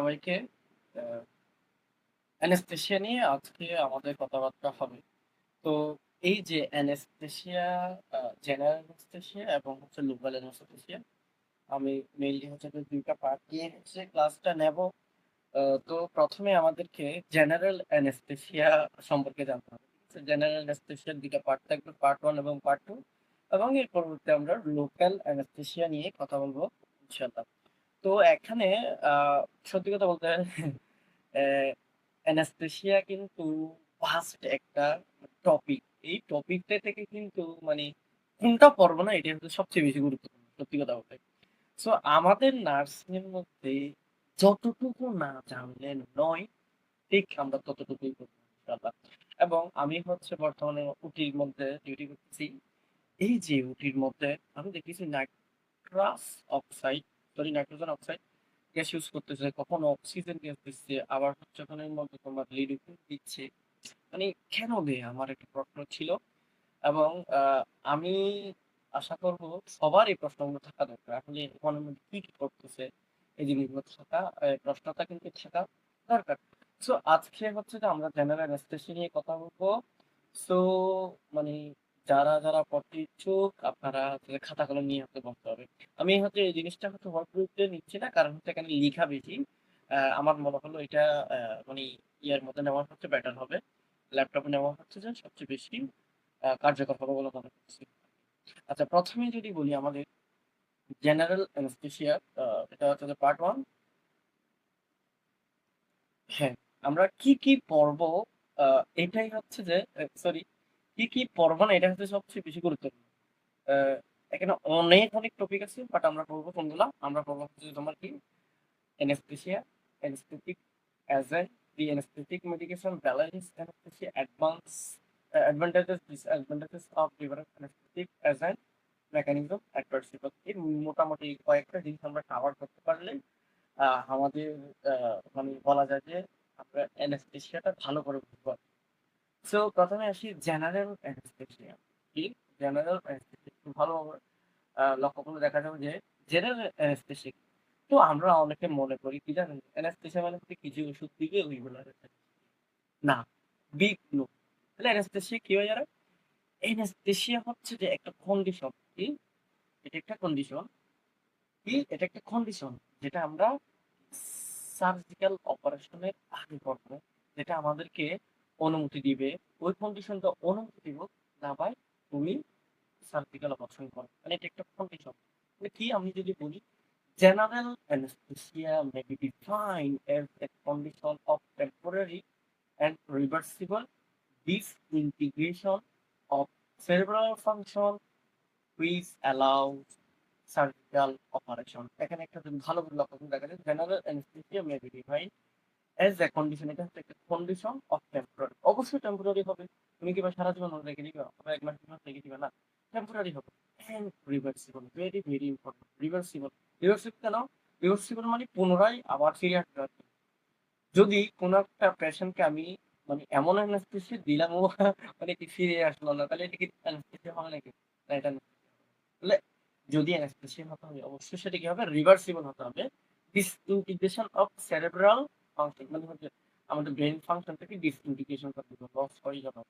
সবাইকে। অ্যানেসথেসিয়া নিয়ে আজকে আমাদের কথাবার্তা হবে। তো এই যে অ্যানেসথেসিয়া, জেনারেল অ্যানেসথেসিয়া এবং লোকাল অ্যানেসথেসিয়া, আমি মেইনলি ২ টা পার্ট নিয়ে ক্লাসটা নেব। তো ১ম এ আমাদেরকে জেনারেল অ্যানেসথেসিয়া সম্পর্কে জানতে হবে। জেনারেল অ্যানেসথেসিয়ার ২ টা পার্ট থাকবে, পার্ট 1 এবং পার্ট 2, এবং এর পরবর্তীতে আমরা লোকাল অ্যানেসথেসিয়া নিয়ে কথা বলব ইনশাআল্লাহ। তো এখানে আ সত্যি কথা বলতে অ্যানেসথেসিয়া কিন্তু ভাস্ট একটা টপিক। এই টপিকটা থেকে কিন্তু মানে কোনটা পড়বো না এটাই হচ্ছে সবচেয়ে বেশি গুরুত্বপূর্ণ, সত্যি কথা বলতে। সো আমাদের নার্সিং এর মধ্যে যতটুকু না জানলে নয়, ঠিক আমরা ততটুকুই করবো ইনশাআল্লাহ। এবং আমি বর্তমানে ওটির মধ্যে ডিউটি করতেছি। এই যে ওটির মধ্যে আমি দেখতেছি nitrous oxide, nitrogen oxide gas use করতেছে, কখনো অক্সিজেন গ্যাস দিচ্ছে, আবার ওখানের মধ্যে তোমার লিডোকেইন দিচ্ছে। মানে কেন দেয়, আমার একটা প্রশ্ন ছিল। এবং আমি আশা করব সবার এই প্রশ্নগুলো থাকা দরকার। আসলে এখানের মধ্যে কি করতেছে, এই জিনিসগুলো থাকা, প্রশ্নটা কিন্তু থাকা দরকার। সো আজকে যে আমরা জেনারেল অ্যানেসথেসিয়া নিয়ে কথা বলবো। সো মানে যারা পড়তে ইচ্ছুক আপনারা খাতা কলম নিয়ে বলতে হবে। আমি এই জিনিসটা ওয়ার্ক গ্রুপে নিচ্ছি না, কারণ এখানে লিখা বেশি। আমার মনে হলো এটা মানে ইয়ার মধ্যে নেওয়া বেটার হবে। ল্যাপটপে নেওয়া যে সবচেয়ে বেশি কার্যকর হবে বলে মনে করছি। আচ্ছা, প্রথমে যদি বলি আমাদের জেনারেল অ্যানেসথেসিয়া, এটা যে পার্ট 1। হ্যাঁ, আমরা কি পড়বো, এটাই যে সরি, কি পড়বো না এটা সবচেয়ে বেশি গুরুত্বপূর্ণ। এখানে অনেক টপিক আছে, বাট আমরা পড়বো কোনগুলা? আমরা পড়বো যে তোমার কি anesthesia, anesthetic agent, the anesthetic medication, balance anesthesia, advantages, disadvantages of different anesthetic agent, mechanism, adversible। এই মোটামুটি কয়েকটা জিনিস আমরা কভার করতে পারলে আমাদের মানে বলা যায় যে আমরা অ্যানেস্থেসিয়াটা ভালো করে বুঝতে পারবো। সো প্রথমে আসি জেনারেল অ্যানেস্থেসিয়া। কি জেনারেল অ্যানেস্থেসিয়া একটু ভালোভাবে লক্ষ্য করলে দেখা যাবে যে জেনারেল অ্যানেস্থেসিয়া, তো আমরা অনেকে মনে করি কি জানেন, অ্যানেস্থেসিয়া মানে কিছু ওষুধ দিবে ওইগুলো না, বিগ নো। তাহলে অ্যানেস্থেসিয়া কি হয় যারা? অ্যানেস্থেসিয়া যে একটা কন্ডিশন। কি এটা একটা কন্ডিশন, এটা একটা কন্ডিশন যেটা আমরা সার্জিক্যাল অপারেশনের আগে করবো, যেটা আমাদেরকে অনুমতি দিবে। ওই কন্ডিশনটা অনুমতি দিব না ভাই, তুমি সার্জিক্যাল অপারেশন করো, মানে এটা একটা কন্ডিশন। মানে কি, আমি যদি বলি general anesthesia may be defined as a condition of temporary and reversible disintegration of cerebral function which allows surgical operation। এখানে একটা তুমি ভালো করে লক্ষ্য করে দেখা যায় general anaesthesia may be defined as a condition, এটা হচ্ছে একটা কন্ডিশন অফ টেম্পোরারি। অবশ্যই টেম্পোরারি হবে। তুমি কি সারা জীবন রেখে দিবে, অথবা 1 মাস 2 মাস রেখে দিবে না, টেম্পোরারি হবে। And reversible, very important. Reversible, reversible কেন? রিভার্সিবল মানে পুনরায় আবার ফিরে আসতে পারবে। যদি কোনো একটা পেশেন্টকে আমি মানে এমন অ্যানেস্থেসিয়া দিলাম ও মানে কি ফিরে আসলো না, তাহলে এটা কি অ্যানেস্থেসিয়া হবে নাকি? না, এটা না। তাহলে যদি অ্যানেস্থেসিয়া হতে হবে, অবশ্যই সেটা কি হবে? রিভার্সিবল হতে হবে। ডিসইন্টিগ্রেশন অফ সেরেব্রাল ফাংশন, মানে আমাদের ব্রেন ফাংশন থেকে ডিসইন্টিগ্রেশন করতে হবে, লস হয়ে যাবে।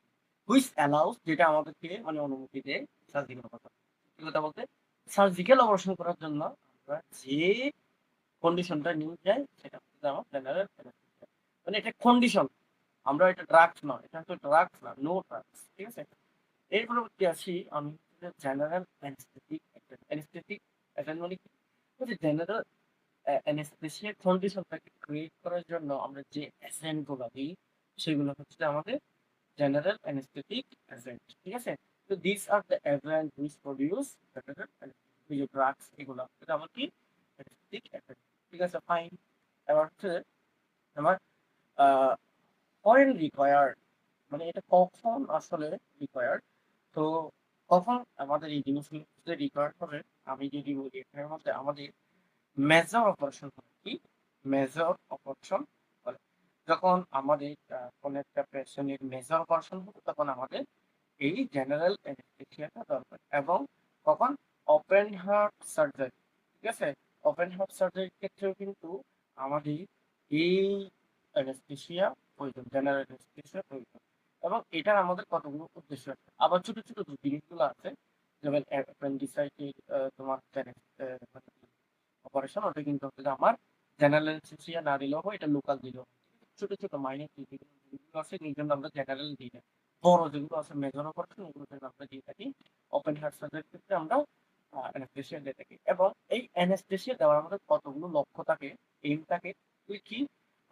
হুইচ অ্যালাউস, যেটা আমাদেরকে মানে অনুমতি দেয় সার্জিক্যাল অপারেশন। সত্যি কথা বলতে, সার্জিক্যাল অপারেশন করার জন্য আমরা যে কন্ডিশনটা নিয়ে যাই সেটা হচ্ছে আমার জেনারেল অ্যানেস্থেসিয়া। মানে এটা কন্ডিশন, আমরা এটা ড্রাগস নয়, এটা হচ্ছে ড্রাগস না, নো ড্রাগস। ঠিক আছে? এর পরবর্তী আসি আমি জেনারেল অ্যানেস্থেটিক অ্যানেস্থেটিক মানে কি? জেনারেল অ্যানেস্থেসিয়া কন্ডিশনটাকে ক্রিয়েট করার জন্য আমরা যে এজেন্ট গুলো দিই সেগুলো হচ্ছে আমাদের জেনারেল অ্যানেস্থেটিক এজেন্ট। ঠিক আছে? তো this are the agent which produce drugs, এগুলো এটা আমার কি অ্যানেস্থেটিক এজেন্ট। ঠিক আছে, ফাইন। এবার আমার when required, মানে এটা কখন আসলে রিকোয়ার্ড। তো কখন আমাদের এই জিনিসগুলো রিকোয়ার্ড হবে, আমি যদি বলি এখানের মধ্যে আমাদের মেজর অপারেশন হয়। কি মেজর অপারেশন বলে? যখন আমাদের কোনো একটা পেশেন্টের মেজর অপারেশন হবে তখন আমাদের এই জেনারেল অ্যানেস্থেসিয়াটা দরকার। এবং কখন? Open heart surgery. ঠিক আছে? ওপেন হার্ট সার্জারির ক্ষেত্রেও কিন্তু আমাদের এই অ্যানেস্থেসিয়া প্রয়োজন, জেনারেল অ্যানেস্থেসিয়া প্রয়োজন। এবং এটার আমাদের কতগুলো উদ্দেশ্য আছে। আবার ছোট ছোট যে জিনিসগুলো আছে, যেমন অ্যাপেন্ডিসাইটিস, তোমার অপারেশন, ওটা কিন্তু হচ্ছে যে আমার জেনারেল অ্যানেস্থেসিয়া না দিলেও হয়, এটা লোকাল দিলেও হয়। ছোট ছোট মাইনর যেগুলো আছে যেগুলো আমরা জেনারেল দিই না। বড় যেগুলো আছে মেজর অপারেশন, ওগুলো আমরা দিয়ে থাকি। ওপেন হার্ট সার্জারির ক্ষেত্রে আমরা অ্যানেস্থেসিয়া দিয়ে থাকি। এবং এই অ্যানেস্থেসিয়া দেওয়ার আমাদের কতগুলো লক্ষ্য থাকে, এইম থাকে। তুই কি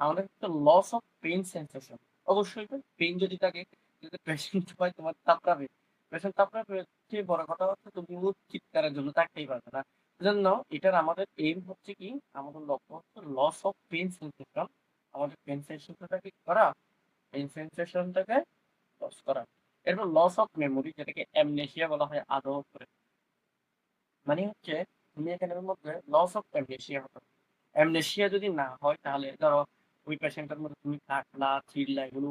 আমাদের একটা লস অফ পেইন সেন্সেশন, অবশ্যই পেইন যদি থাকে, যদি পেশেন্ট হয় তোমার তাপড়াবে, পেশেন্ট তাপড়াবে, সে বড় কথা হচ্ছে তুমি চিৎকারের জন্য থাকতেই পারবে না। জন্য এটার আমাদের এইম হচ্ছে কি, আমাদের লক্ষ্য হচ্ছে লস অফ পেইন সেন্সেশন, আমাদের পেইন সেন্সেশনটাকে করা, পেইন সেন্সেশনটাকে লস করা। এরপর লস অফ মেমোরি, যেটাকে অ্যামনেসিয়া বলা হয় আদৌ করে। মানে হচ্ছে তুমি এখানের মধ্যে লস অফ অ্যামনেসিয়া হতো। অ্যামনেসিয়া যদি না হয়, তাহলে ধরো ওই পেশেন্টের মধ্যে তুমি কাটলা চিল্লা এগুলো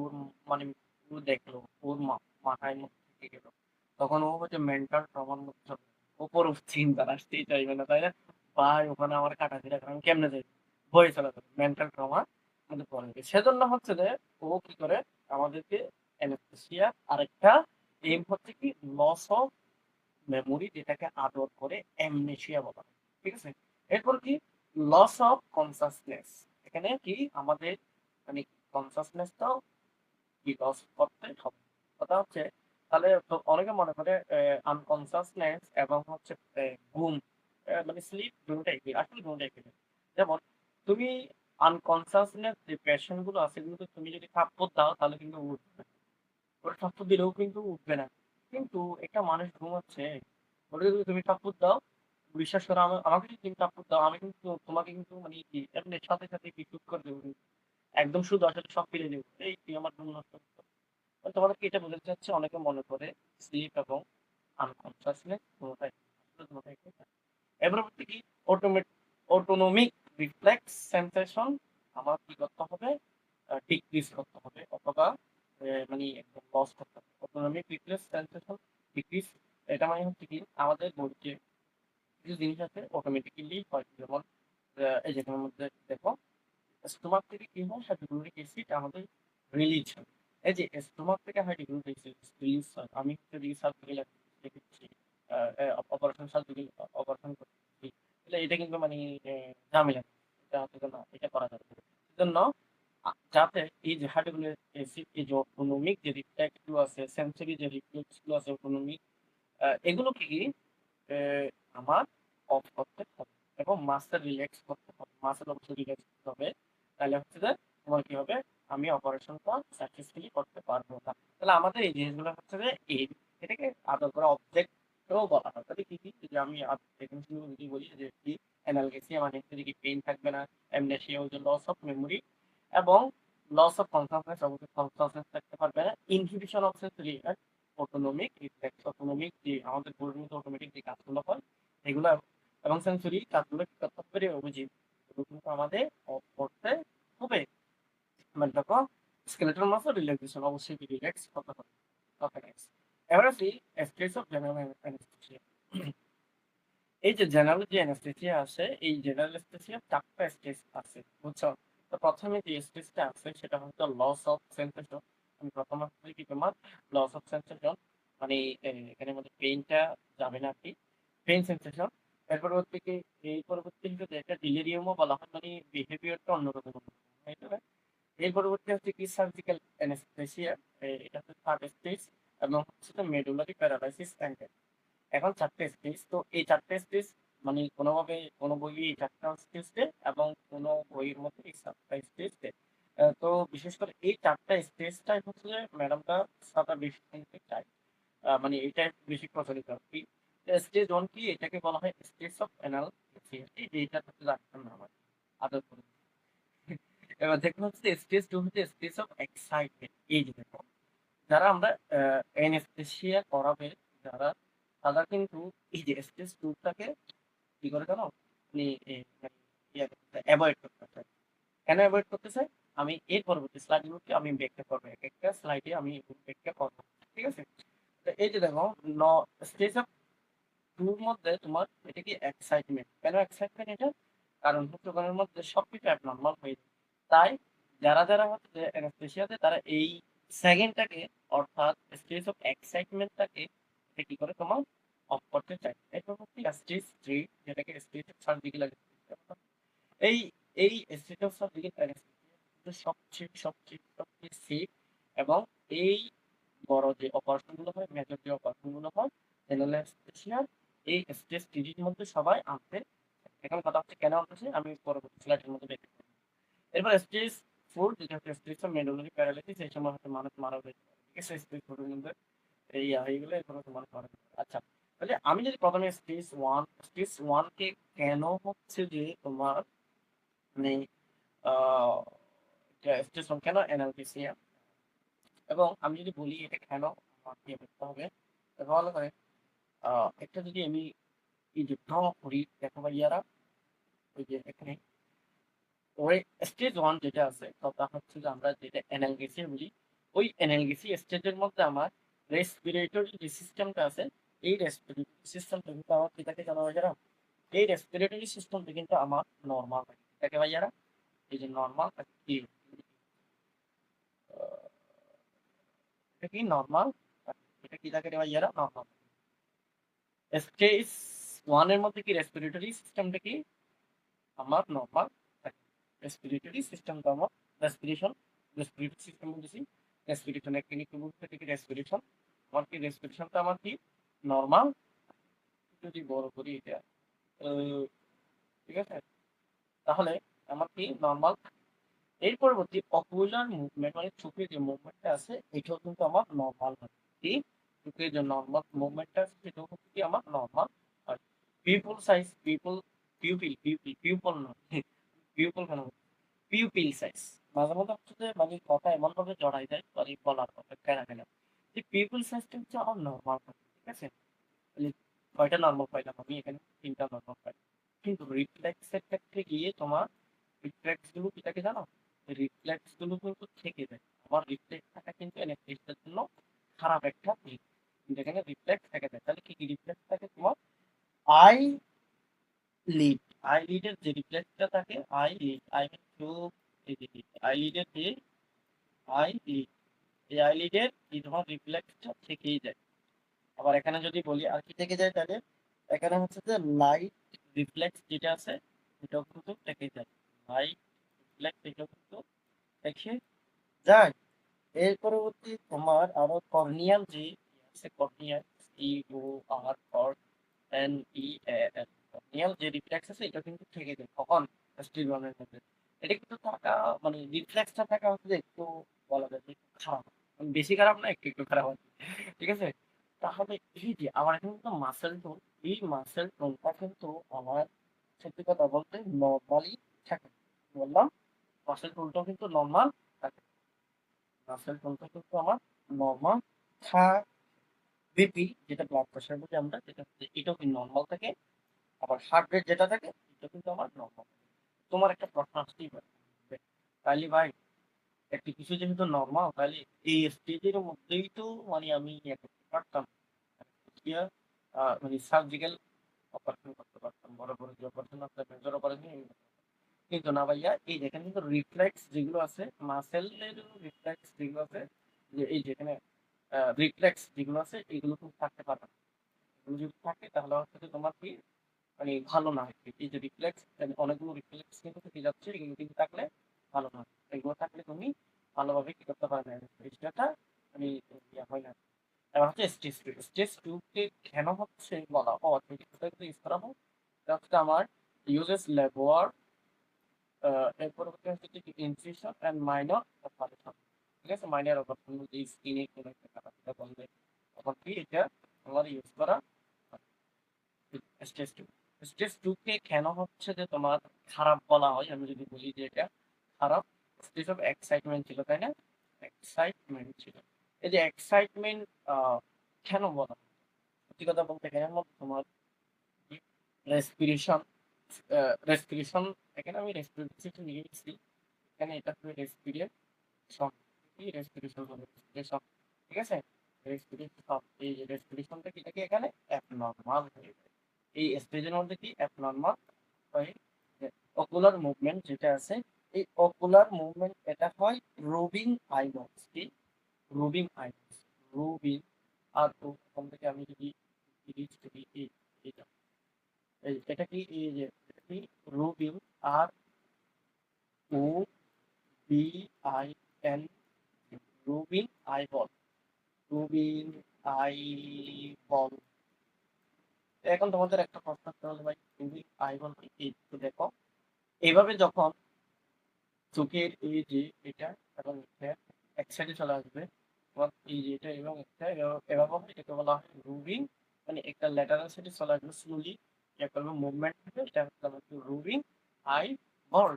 মানে ও দেখলো, ওর মাথায় মধ্যে থেকে গেল, তখন ও হচ্ছে মেন্টাল ট্রমার মধ্যে চলে যাবে। ওপর চিন্তা আসতেই চাইবে না, তাই না? ভাই ওখানে আমার কাটা ছিল, আমি কেমনে যাই, ভয়ে চলে যাবে, মেন্টাল ট্রমা মধ্যে পড়ে যাবে। সেজন্য হচ্ছে যে ও কি করে আমাদেরকে অ্যানেস্থেসিয়া আরেকটা এম হচ্ছে কি লস অফ মেমোরি, যেটাকে আদর করে অ্যামনেসিয়া বলা হয়। ঠিক আছে? এরপর কি লস অফ কনসাসনেস, এখানে কি আমাদের মানে কনসাসনেসটাও কি লস করতে হবে। কথা হচ্ছে তাহলে অনেকে মনে করে আনকনসাসনেস এবং হচ্ছে ঘুম, মানে স্লিপ দুটোই কি, আসলে দুটোই কি। যেমন তুমি আনকনসাসনেস যে পেশেন্ট গুলো আছে, এগুলোকে তুমি যদি থাপ্পড় দাও তাহলে কিন্তু উঠবে না। ওরা থাপ্পড় দিলেও কিন্তু উঠবে না। কিন্তু একটা মানুষ ঘুমাচ্ছে, ওটা যদি তুমি থাপ্পড় দাও, বিশ্বাস করো, আমাকে যদি তুমি থাপ্পড় দাও, আমি কিন্তু তোমাকে কিন্তু মানে কি এমনি সাথে সাথে কি চুপ করে দেবো, একদম শুধু আসলে সব ফেলে দেবো, এই তুই আমার ঘুম নষ্ট করছো। তো তোমাদেরকে এটা বোঝাতে চাচ্ছে, অনেকে মনে করে স্লিপ এবং আনকনসাসনেস কোনোটাই, আসলে কোনোটাই না। এবার হচ্ছে কি অটোনমিক রিফ্লেক্স সেন্সেশন আমার কি করতে হবে, ডিক্রিজ করতে হবে, অথবা মানে একদম লস করতে হবে। অটোনমিক রিফ্লেক্স সেন্সেশন ডিক্রিজ, এটা মানে হচ্ছে কি আমাদের বডিতে কিছু জিনিস আছে অটোমেটিক্যালি হয়। যেমন এই যেটার মধ্যে দেখো, স্টোমাক থেকে কি হয়, হাইড্রোক্লোরিক অ্যাসিড আমাদের রিলিজ হয়। এই যে স্টোমাক থেকে হাইড্রোক্লোরিক অ্যাসিড রিলিজ হয়, আমি রিসার্চ থেকে দেখেছি, অপারেশন সার্জারি অপারেশন করছি, তাহলে এটা কিন্তু মানে ঝামেলা, এটা হচ্ছে না, এটা করা যাবে না। সেজন্য যাতে এই যে হাইড্রোক্লোরিক অ্যাসিড, এই যে অটোনমিক যে রিফ্লেক্স গুলো আছে, সেন্সরি যে রিফ্লেক্স গুলো আছে অটোনমিক, এগুলো কি আমার অফ করতে হবে এবং মাসেল রিল্যাক্স করতে হবে, মাসেল অবশ্যই রিল্যাক্স করতে হবে। তাহলে হচ্ছে যে তোমার কি হবে, আমি অপারেশনটা সাকসেসফুলি করতে পারবো না। তাহলে আমাদের এই জিনিসগুলো হচ্ছে যে এই, এটাকে আদর করা অবজেক্টও বলা হয়। তাহলে কি কি যে আমি যদি বলি যে কি অ্যানালগেসিয়া মানে হচ্ছে কি পেইন থাকবে না, অ্যামনেসিয়া হচ্ছে লস অফ মেমোরি, এবং লস অফ কনসাসনেস, অবশ্যই কনসাসনেস থাকতে পারবে না, inhibition of sensory autonomic reflex, autonomic যে আমাদের বডির মধ্যে অটোমেটিক যে কাজগুলো হয় এগুলো, এবং সেন্সরি কাজগুলো কি করতে হবে অভিজিৎ, এগুলো কিন্তু আমাদের অফ করতে হবে। মানে দেখো স্কেলেটাল মাসল রিল্যাক্সেশন, অবশ্যই রিল্যাক্স করতে হবে। ওকে নেক্সট, এবার আসি স্টেজ অফ জেনারেল অ্যানেস্থেসিয়া। এই যে জেনারেল যে অ্যানেস্থেসিয়া আছে, এই জেনারেল অ্যানেস্থেসিয়া চারটা স্টেজ আছে, বুঝছো? তো প্রথমে যে স্টেজটা আছে সেটা হচ্ছে লস অফ সেন্সেশন। আমি প্রথম আসলে কি তোমার লস অফ সেন্সেশন, মানে এখানে মধ্যে পেইনটা যাবে না আর কি, পেইন সেন্সেশন। এর পরবর্তী কি, এই পরবর্তী হিসেবে একটা ডিলিরিয়ামও বলা হয়, মানে বিহেভিয়ারটা অন্যরকম হয়ে যাবে। এর পরবর্তী হচ্ছে কি সার্জিক্যাল অ্যানেস্থেসিয়া, এটা হচ্ছে থার্ড স্টেজ, এবং হচ্ছে মেডুলারি প্যারালাইসিস অ্যান্ড। এখন চারটে স্টেজ, তো এই চারটে স্টেজ মানে কোনোভাবে কোনো বই এই চারটা স্টেজ দেয় এবং কোনো বইয়ের মধ্যে এই চারটা স্টেজ দেয়। তো বিশেষ করে এই চারটা স্টেজটাই হচ্ছে যে ম্যাডামটা সাদা বেশি শুনতে চাই, মানে এটাই বেশি প্রচলিত আর কি। স্টেজ ওয়ান কি, এটাকে বলা হয় স্টেজ অফ অ্যানাল, এই যে এটা হচ্ছে ডাক্তার নাম আর কি, আদর করে। এবার দেখুন হচ্ছে স্টেজ টু হচ্ছে স্টেজ অফ এক্সাইটমেন্ট। এই যে দেখো, যারা আমরা অ্যানেস্থেসিয়া করাবে, যারা, তারা কিন্তু এই যে স্টেজ টুটাকে কি করে জানো, মানে অ্যাভয়েড করতে চায়। কেন অ্যাভয়েড করতে চাই, আমি এর পরবর্তী স্লাইডগুলোকে আমি ব্যাখ্যা করবো, এক একটা স্লাইডে আমি ব্যাখ্যা করবো। ঠিক আছে? তো এই যে দেখো, ন স্টেজ অফ টুর মধ্যে তোমার এটা কি এক্সাইটমেন্ট, কেন এক্সাইটমেন্ট এটা, কারণ হচ্ছে ওখানের মধ্যে সবকিছু অ্যাবনর্মাল হয়ে যায়। তাই যারা যারা হচ্ছে অ্যানাস্থেসিয়াতে তারা এই সেকেন্ডটাকে অর্থাৎ স্টেজ অফ এক্সাইটমেন্টটাকে কি করে তোমার অফ করতে চায়। এরপর হচ্ছে স্টেজ 3 যেটাকে স্টেজ অফ সার্জিক্যাল এই এই স্টেজ অফ সার্জিক্যাল সবচেয়ে সবচেয়ে সবচেয়ে সেফ এবং এই বড় যে অপারেশন গুলো হয় মেজর যে অপারেশন গুলো হয় জেনারেল অ্যানেস্থেসিয়ার এই স্টেজ 3 এর মধ্যে সবাই আনতে। এখন কথা হচ্ছে কেন আনতেছে আমি পরবর্তী স্লাইডের মধ্যে ব্যাখ্যা করব। এরপর স্টেজ 4 যেটা হচ্ছে স্টেজ অফ মেডুলারি প্যারালাইসিস এই সময় হচ্ছে মানুষ মারা যেতে পারে। ঠিক আছে স্টেজ 4 এর মধ্যে এই এইগুলো এরপর হচ্ছে মানুষ মারা যেতে পারে। আচ্ছা তাহলে আমি যদি প্রথমে স্টেজ 1 কে কেন হচ্ছে যে তোমার মানে স্টেজ 1 কেন অ্যানালজেসিয়া এবং আমি যদি বলি এটা কেন আমার কি করতে হবে ভালো করে একটা যদি আমি এই যে ড্র করি দেখো ভাইয়ারা ওই যে এখানে ওই স্টেজ 1 যেটা আছে তা হচ্ছে যে আমরা যেটা অ্যানালগেসিয়া বলি ওই অ্যানালগেসি স্টেজের মধ্যে আমার রেসপিরেটরি যে সিস্টেমটা আছে এই রেসপিরেটরি সিস্টেমটা কিন্তু আমার কি থাকে জানো ভাইয়ারা এই রেসপিরেটরি সিস্টেমটা কিন্তু আমার নর্মাল থাকে এটাকে ভাইয়ারা এই যে নর্মাল কি এটা কি নর্মাল এটা কি থাকে রে ভাইয়ারা নর্মাল স্টেজ 1 এর মধ্যে কি রেসপিরেটরি সিস্টেমটা কি আমার নর্মাল থাকে রেসপিরেটরি সিস্টেমটা আমার রেসপিরেশন রেসপিরেটরি সিস্টেম বলতেছি রেসপিরেশনের ক্লিনিক বলতে থেকে রেসপিরেশন আমার কি রেসপিরেশনটা আমার কি নর্মাল যদি বড় করি এটা ঠিক আছে তাহলে আমার কি নর্মাল এর পরবর্তী অকুলার মুভমেন্ট মানে চোখের যে মুভমেন্টটা আছে এটাও কিন্তু আমার নর্মাল হয় কি চোখের যে নর্মাল মুভমেন্টটা আছে সেটাও কিন্তু কি আমার নর্মাল হয় পিপল সাইজ পিউপল নয় পিউপল কেন পিউপিল সাইজ মাঝে মধ্যে হচ্ছে যে মানে কথা এমন ভাবে জড়াই যায় মানে বলার কথা কেন কেন যে পিউপিল সাইজটা হচ্ছে আমার নর্মাল ঠিক আছে তাহলে কয়টা নর্মাল পাইলাম আমি এখানে 3টা নর্মাল পাই কিন্তু রিফ্লেক্সের ক্ষেত্রে গিয়ে তোমার রিফ্লেক্স গুলো কি থাকে জানো রিফ্লেক্স গুলো কিন্তু থেকে যায় আমার রিফ্লেক্স থাকা কিন্তু অ্যানাস্থেসিয়ার জন্য খারাপ একটা দিক কিন্তু এখানে রিফ্লেক্স থেকে যায় তাহলে কি কি রিফ্লেক্স থাকে তোমার আই লিড আই লিডের যে রিফ্লেক্সটা থাকে আই লিড আই মিন চোখ এই যে আই লিডের যে আই লিড এই আই লিডের এই তোমার রিফ্লেক্সটা থেকেই যায় আবার এখানে যদি বলি আর কি থেকে যায় তাহলে এখানে হচ্ছে যে লাইট রিফ্লেক্স যেটা আছে এটাও কিন্তু থেকে যায় লাইট রিফ্লেক্স এটাও কিন্তু দেখে যায় এর পরবর্তী তোমার আরো কর্নিয়াল যে আছে কর্নিয়াল ই ও আর কর এন ই এন কর্নিয়াল যে রিফ্লেক্স আছে এটা কিন্তু থেকে যায় কখন স্টিল ওয়ানের মধ্যে এটা কিন্তু থাকা মানে রিফ্লেক্সটা থাকা হচ্ছে যে একটু বলা যায় যে একটু খারাপ মানে বেশি খারাপ না একটু একটু খারাপ আছে ঠিক আছে তাহলে এই যে আমার এখানে কিন্তু মাসেল টোন এই মাসেল টোনটা কিন্তু আমার সত্যি কথা বলতে নর্মালি থাকে বললাম মাসেল টোনটাও কিন্তু নর্মাল থাকে মাসেল টোনটা কিন্তু আমার নর্মাল বিপি যেটা ব্লাড প্রেশার বলি আমরা যেটা এটাও কিন্তু নর্মাল থাকে আবার হার্ট রেট যেটা থাকে এটা কিন্তু আমার নর্মাল তোমার একটা প্রশ্ন আসতেই পারে তাইলে ভাই একটা কিছু যেহেতু নর্মাল তাহলে এই স্টেজের মধ্যেই তো মানে আমি ইয়ে করতে পারতাম মানে সার্জিক্যাল অপারেশন করতে পারতাম বড় বড় যে অপারেশন আছে মেজর অপারেশন কিন্তু না ভাইয়া এই যেখানে কিন্তু রিফ্লেক্স যেগুলো আছে মাসেলের রিফ্লেক্স যেগুলো আছে যে এই যেখানে রিফ্লেক্স যেগুলো আছে এগুলো কিন্তু থাকতে পারে না এগুলো যদি থাকে তাহলে হচ্ছে যে তোমার কি মানে ভালো না হয় এই যে রিফ্লেক্স অনেকগুলো রিফ্লেক্স কিন্তু থেকে যাচ্ছে এগুলো কিন্তু থাকলে ভালো না এগুলো থাকলে তুমি ভালোভাবে কি করতে পারবে না এটা মানে ইয়া হয় না এবার হচ্ছে স্টেজ টু কে কেন হচ্ছে বলা হয় কোথায় ইউজ করা হয় এটা হচ্ছে আমার ইউজেস লেবোয়ার এরপর হচ্ছে কি ইনসিশন এন্ড মাইনর অপারেশন ঠিক আছে মাইনর অপারেশন যে স্কিনে কোনো একটা কাটা বলবে তখন কি এটা আমার ইউজ করা স্টেজ টু স্টেজ টু কে কেন হচ্ছে যে তোমার খারাপ বলা হয় আমি যদি বলি যে এটা খারাপ স্টেজ অফ এক্সাইটমেন্ট ছিল তাই না এক্সাইটমেন্ট ছিল এই যে এক্সাইটমেন্ট কেন বলা হয়? সত্যি কথা বলতে কেন তোমার রেসপিরেশন রেসপিরেশন এখানে আমি রেসপিরেশন নিয়ে নিচ্ছি এখানে এটা হবে রেসপিরেশন কি রেসপিরেশন হবে রেসপিরেশন ঠিক আছে রেসপিরেশন এই রেসপিরেশনটা কি থাকে এখানে অ্যাবনর্মাল হয়ে যায় এই স্টেজের মধ্যে কি অ্যাবনর্মাল হয় অকুলার মুভমেন্ট যেটা আছে এই অকুলার মুভমেন্ট এটা হয় রুবিং আইবক্স। কি রুবিং আইবক্স, রুবিং। আর তো ওখান থেকে আমি যদি সিরিজ করি এটা এটা কি এই যে এটা কি rubbing, R O B I N, rubbing eyeball, rubbing eyeball. এখন তোমাদের একটা প্রশ্ন করতে হলে ভাই রুবিং আইবল কি? এই তো দেখো, এইভাবে যখন চোখের এই যে এটা এবং এটা এক সাইডে চলে আসবে, তোমার এই যে এটা এবং এটা এভাবে হয়, এটাকে বলা হয় রুবিং। মানে একটা ল্যাটারাল সাইডে চলে আসবে স্লোলি, একটা মুভমেন্ট হবে, এটা হচ্ছে রুবিং আই বল।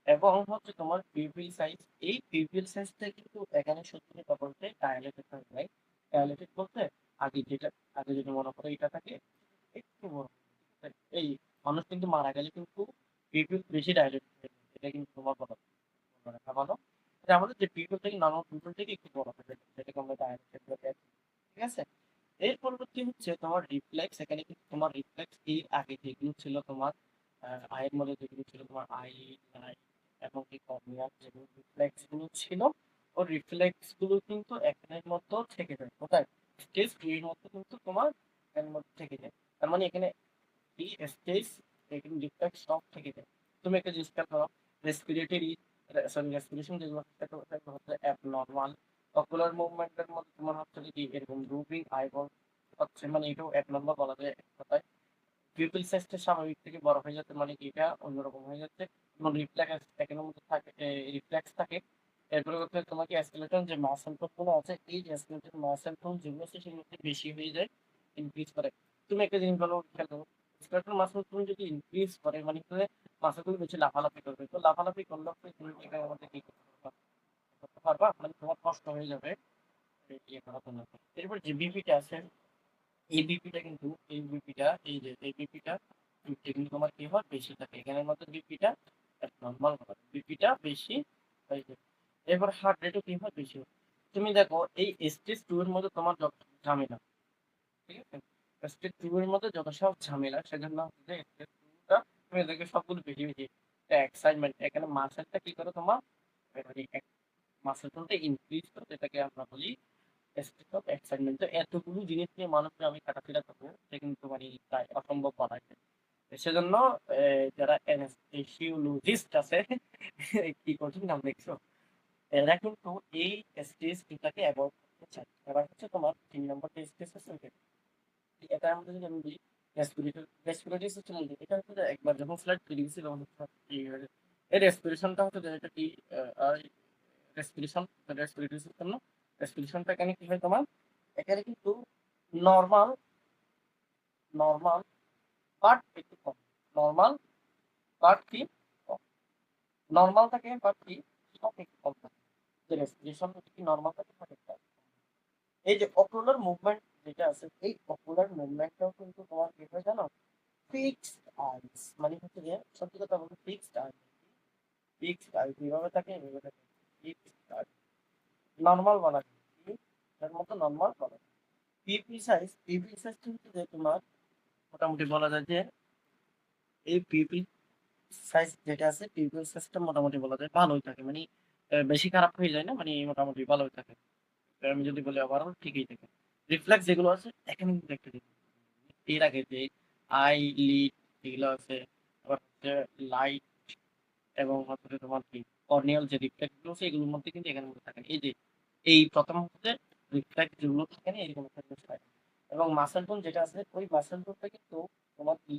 এবং হচ্ছে তোমার পিপিল সাইজ, এই পিপিল সাইজটা কিন্তু এখানে সত্যি কথা বলতে ডায়ালেটেড হয় ভাই। ডায়ালেটেড বলতে আগে যেটা, আগে যদি মনে করো এটা থাকে একটু বড়, এই মানুষ কিন্তু মারা গেলে কিন্তু পিপিল বেশি ডায়ালেটেড হয়ে যায়। এটা কিন্তু তোমার কথা রাখা ভালো, যে আমাদের যে পিপল থেকে নর্মাল পিপল থেকে একটু বড় হবে, যেটাকে আমরা ডায়ালেটেড বলে থাকি। ঠিক আছে। এর পরবর্তী হচ্ছে তোমার রিফ্লেক্স। এখানে কিন্তু তোমার রিফ্লেক্স এর আগে যেগুলো ছিল তোমার আয়ের মধ্যে যেগুলো ছিল তোমার আই, লাই এবং কি কর্নিয়ার যেগুলো রিফ্লেক্স গুলো ছিল, ও রিফ্লেক্স গুলো কিন্তু এখানের মধ্যে থেকে যায়। কোথায়? স্টেজ 2 এর মধ্যে কিন্তু তোমার এর মধ্যে থেকে যায়। তার মানে এখানে এই স্টেজ, এখানে রিফ্লেক্স সব থেকে যায়। তুমি একটা জিনিস খেয়াল করো, রেসপিরেটরি সরি রেসপিরেশন যেগুলো হচ্ছে অ্যাবনর্মাল। অকুলার মুভমেন্টের মধ্যে তোমার হচ্ছে কি এরকম রুবিং আইবল হচ্ছে, মানে এটাও অ্যাবনর্মাল বলা যায় এক কথায়। পিপল সাইজটা স্বাভাবিক থেকে বড় হয়ে যাচ্ছে, মানে কি এটা অন্যরকম হয়ে যাচ্ছে। যেমন রিফ্লেক্স এখানের মধ্যে থাকে, রিফ্লেক্স থাকে। এরপরে হচ্ছে তোমাকে স্কেলেটন যে মাসল গুলো আছে, এই যে স্কেলেটন মাসল টোন যেগুলো আছে সেগুলো বেশি হয়ে যায়, ইনক্রিজ করে। তুমি একটা জিনিস ভালো খেয়াল করো, স্কেলেটন মাসল টোন যদি ইনক্রিজ করে মানে হচ্ছে মাসল গুলো বেশি লাফালাফি করবে, তো লাফালাফি করলে তুমি এটার মধ্যে কি করতে পারবা, মানে তোমার কষ্ট হয়ে যাবে ইয়ে করার জন্য। এরপর যে বিপিটা আছে, এবিপিটা কিন্তু এবিপিটা এই যে এবিপিটা কিন্তু তোমার কি হয় বেশি থাকে, এখানের মধ্যে বিপিটা নর্মাল হয়, বিপিটা বেশি হয়ে যায়। এবার হার্ট রেটও কি হয় বেশি হয়। তুমি দেখো এই স্টেজ 2 এর মধ্যে তোমার যত ঝামেলা, ঠিক আছে, স্টেজ 2 এর মধ্যে যত সব ঝামেলা, সেজন্য হচ্ছে স্টেজ 2টা তুমি দেখবে সবগুলো বেশি বেশি এক্সাইটমেন্ট। এখানে মাসেলটা কি করে তোমার, মানে মাসেলটা ইনক্রিজ করে, যেটাকে আমরা বলি স্টেট অফ এক্সাইটমেন্ট। তো এতগুলো জিনিস নিয়ে মানুষকে আমি কাটাফেরা করবো, এটা কিন্তু মানে প্রায় অসম্ভব বলা যায়। সেজন্য যারা অ্যানেসথেসিওলজিস্ট আছে কি কঠিন নাম দেখছো, এরা কিন্তু এই স্টেজ দুটাকে অ্যাভয়েড করতে চায়। এবার হচ্ছে তোমার 3 নম্বর যে স্টেজ আছে ওইটা, এটার মধ্যে যদি আমি বলি রেসপিরেটরি সিস্টেম, এটা হচ্ছে যে একবার যখন ফ্লাইট তৈরি হয়েছে তখন এই রেসপিরেশনটা হচ্ছে যে এটা কি রেসপিরেশন, রেসপিরেটরি সিস্টেম না, রেসপিরেশনটা এখানে কি হয় তোমার, এখানে কিন্তু নর্মাল নর্মাল বাট একটু কম, নর্মাল বাট কি কম, নর্মাল থাকে বাট কি সব একটু কম থাকে, যে রেসপিরেশন কি নর্মাল থাকে বাট একটু কম। এই যে অকুলার মুভমেন্ট যেটা আছে, এই অকুলার মুভমেন্টটাও কিন্তু তোমার কি হয় জানো, ফিক্সড আইস, মানে হচ্ছে যে সত্যি কথা বলতে ফিক্সড আইস, ফিক্সড আইস এইভাবে থাকে এইভাবে থাকে, ফিক্সড আইস নর্মাল বলা যায় কি, এর মতো নর্মাল বলা যায়। পিপি সাইজ কিন্তু যে তোমার মোটামুটি বলা যায় যে এই পিপি সাইজ যেটা আছে, পিপি সাইজটা মোটামুটি বলা যায় ভালোই থাকে, মানে বেশি খারাপ হয়ে যায় না, মানে মোটামুটি ভালোই থাকে। আমি যদি বলি ওভারঅল ঠিকই থাকে। রিফ্লেক্স যেগুলো আছে এখানে কিন্তু একটা জিনিস, এর আগে যে আই লিড এগুলো আছে, আবার হচ্ছে লাইট এবং হচ্ছে তোমার কি কর্নিয়াল যে রিফ্লেক্স গুলো আছে এগুলোর মধ্যে কিন্তু এখানে মধ্যে থাকে। এই যে এই প্রথম হচ্ছে রিফ্লেক্স যেগুলো থাকে না এরকম একটা জিনিস থাকে। এবং মাসেল টোন যেটা আছে ওই মাসেল টোনটা কিন্তু তোমার কি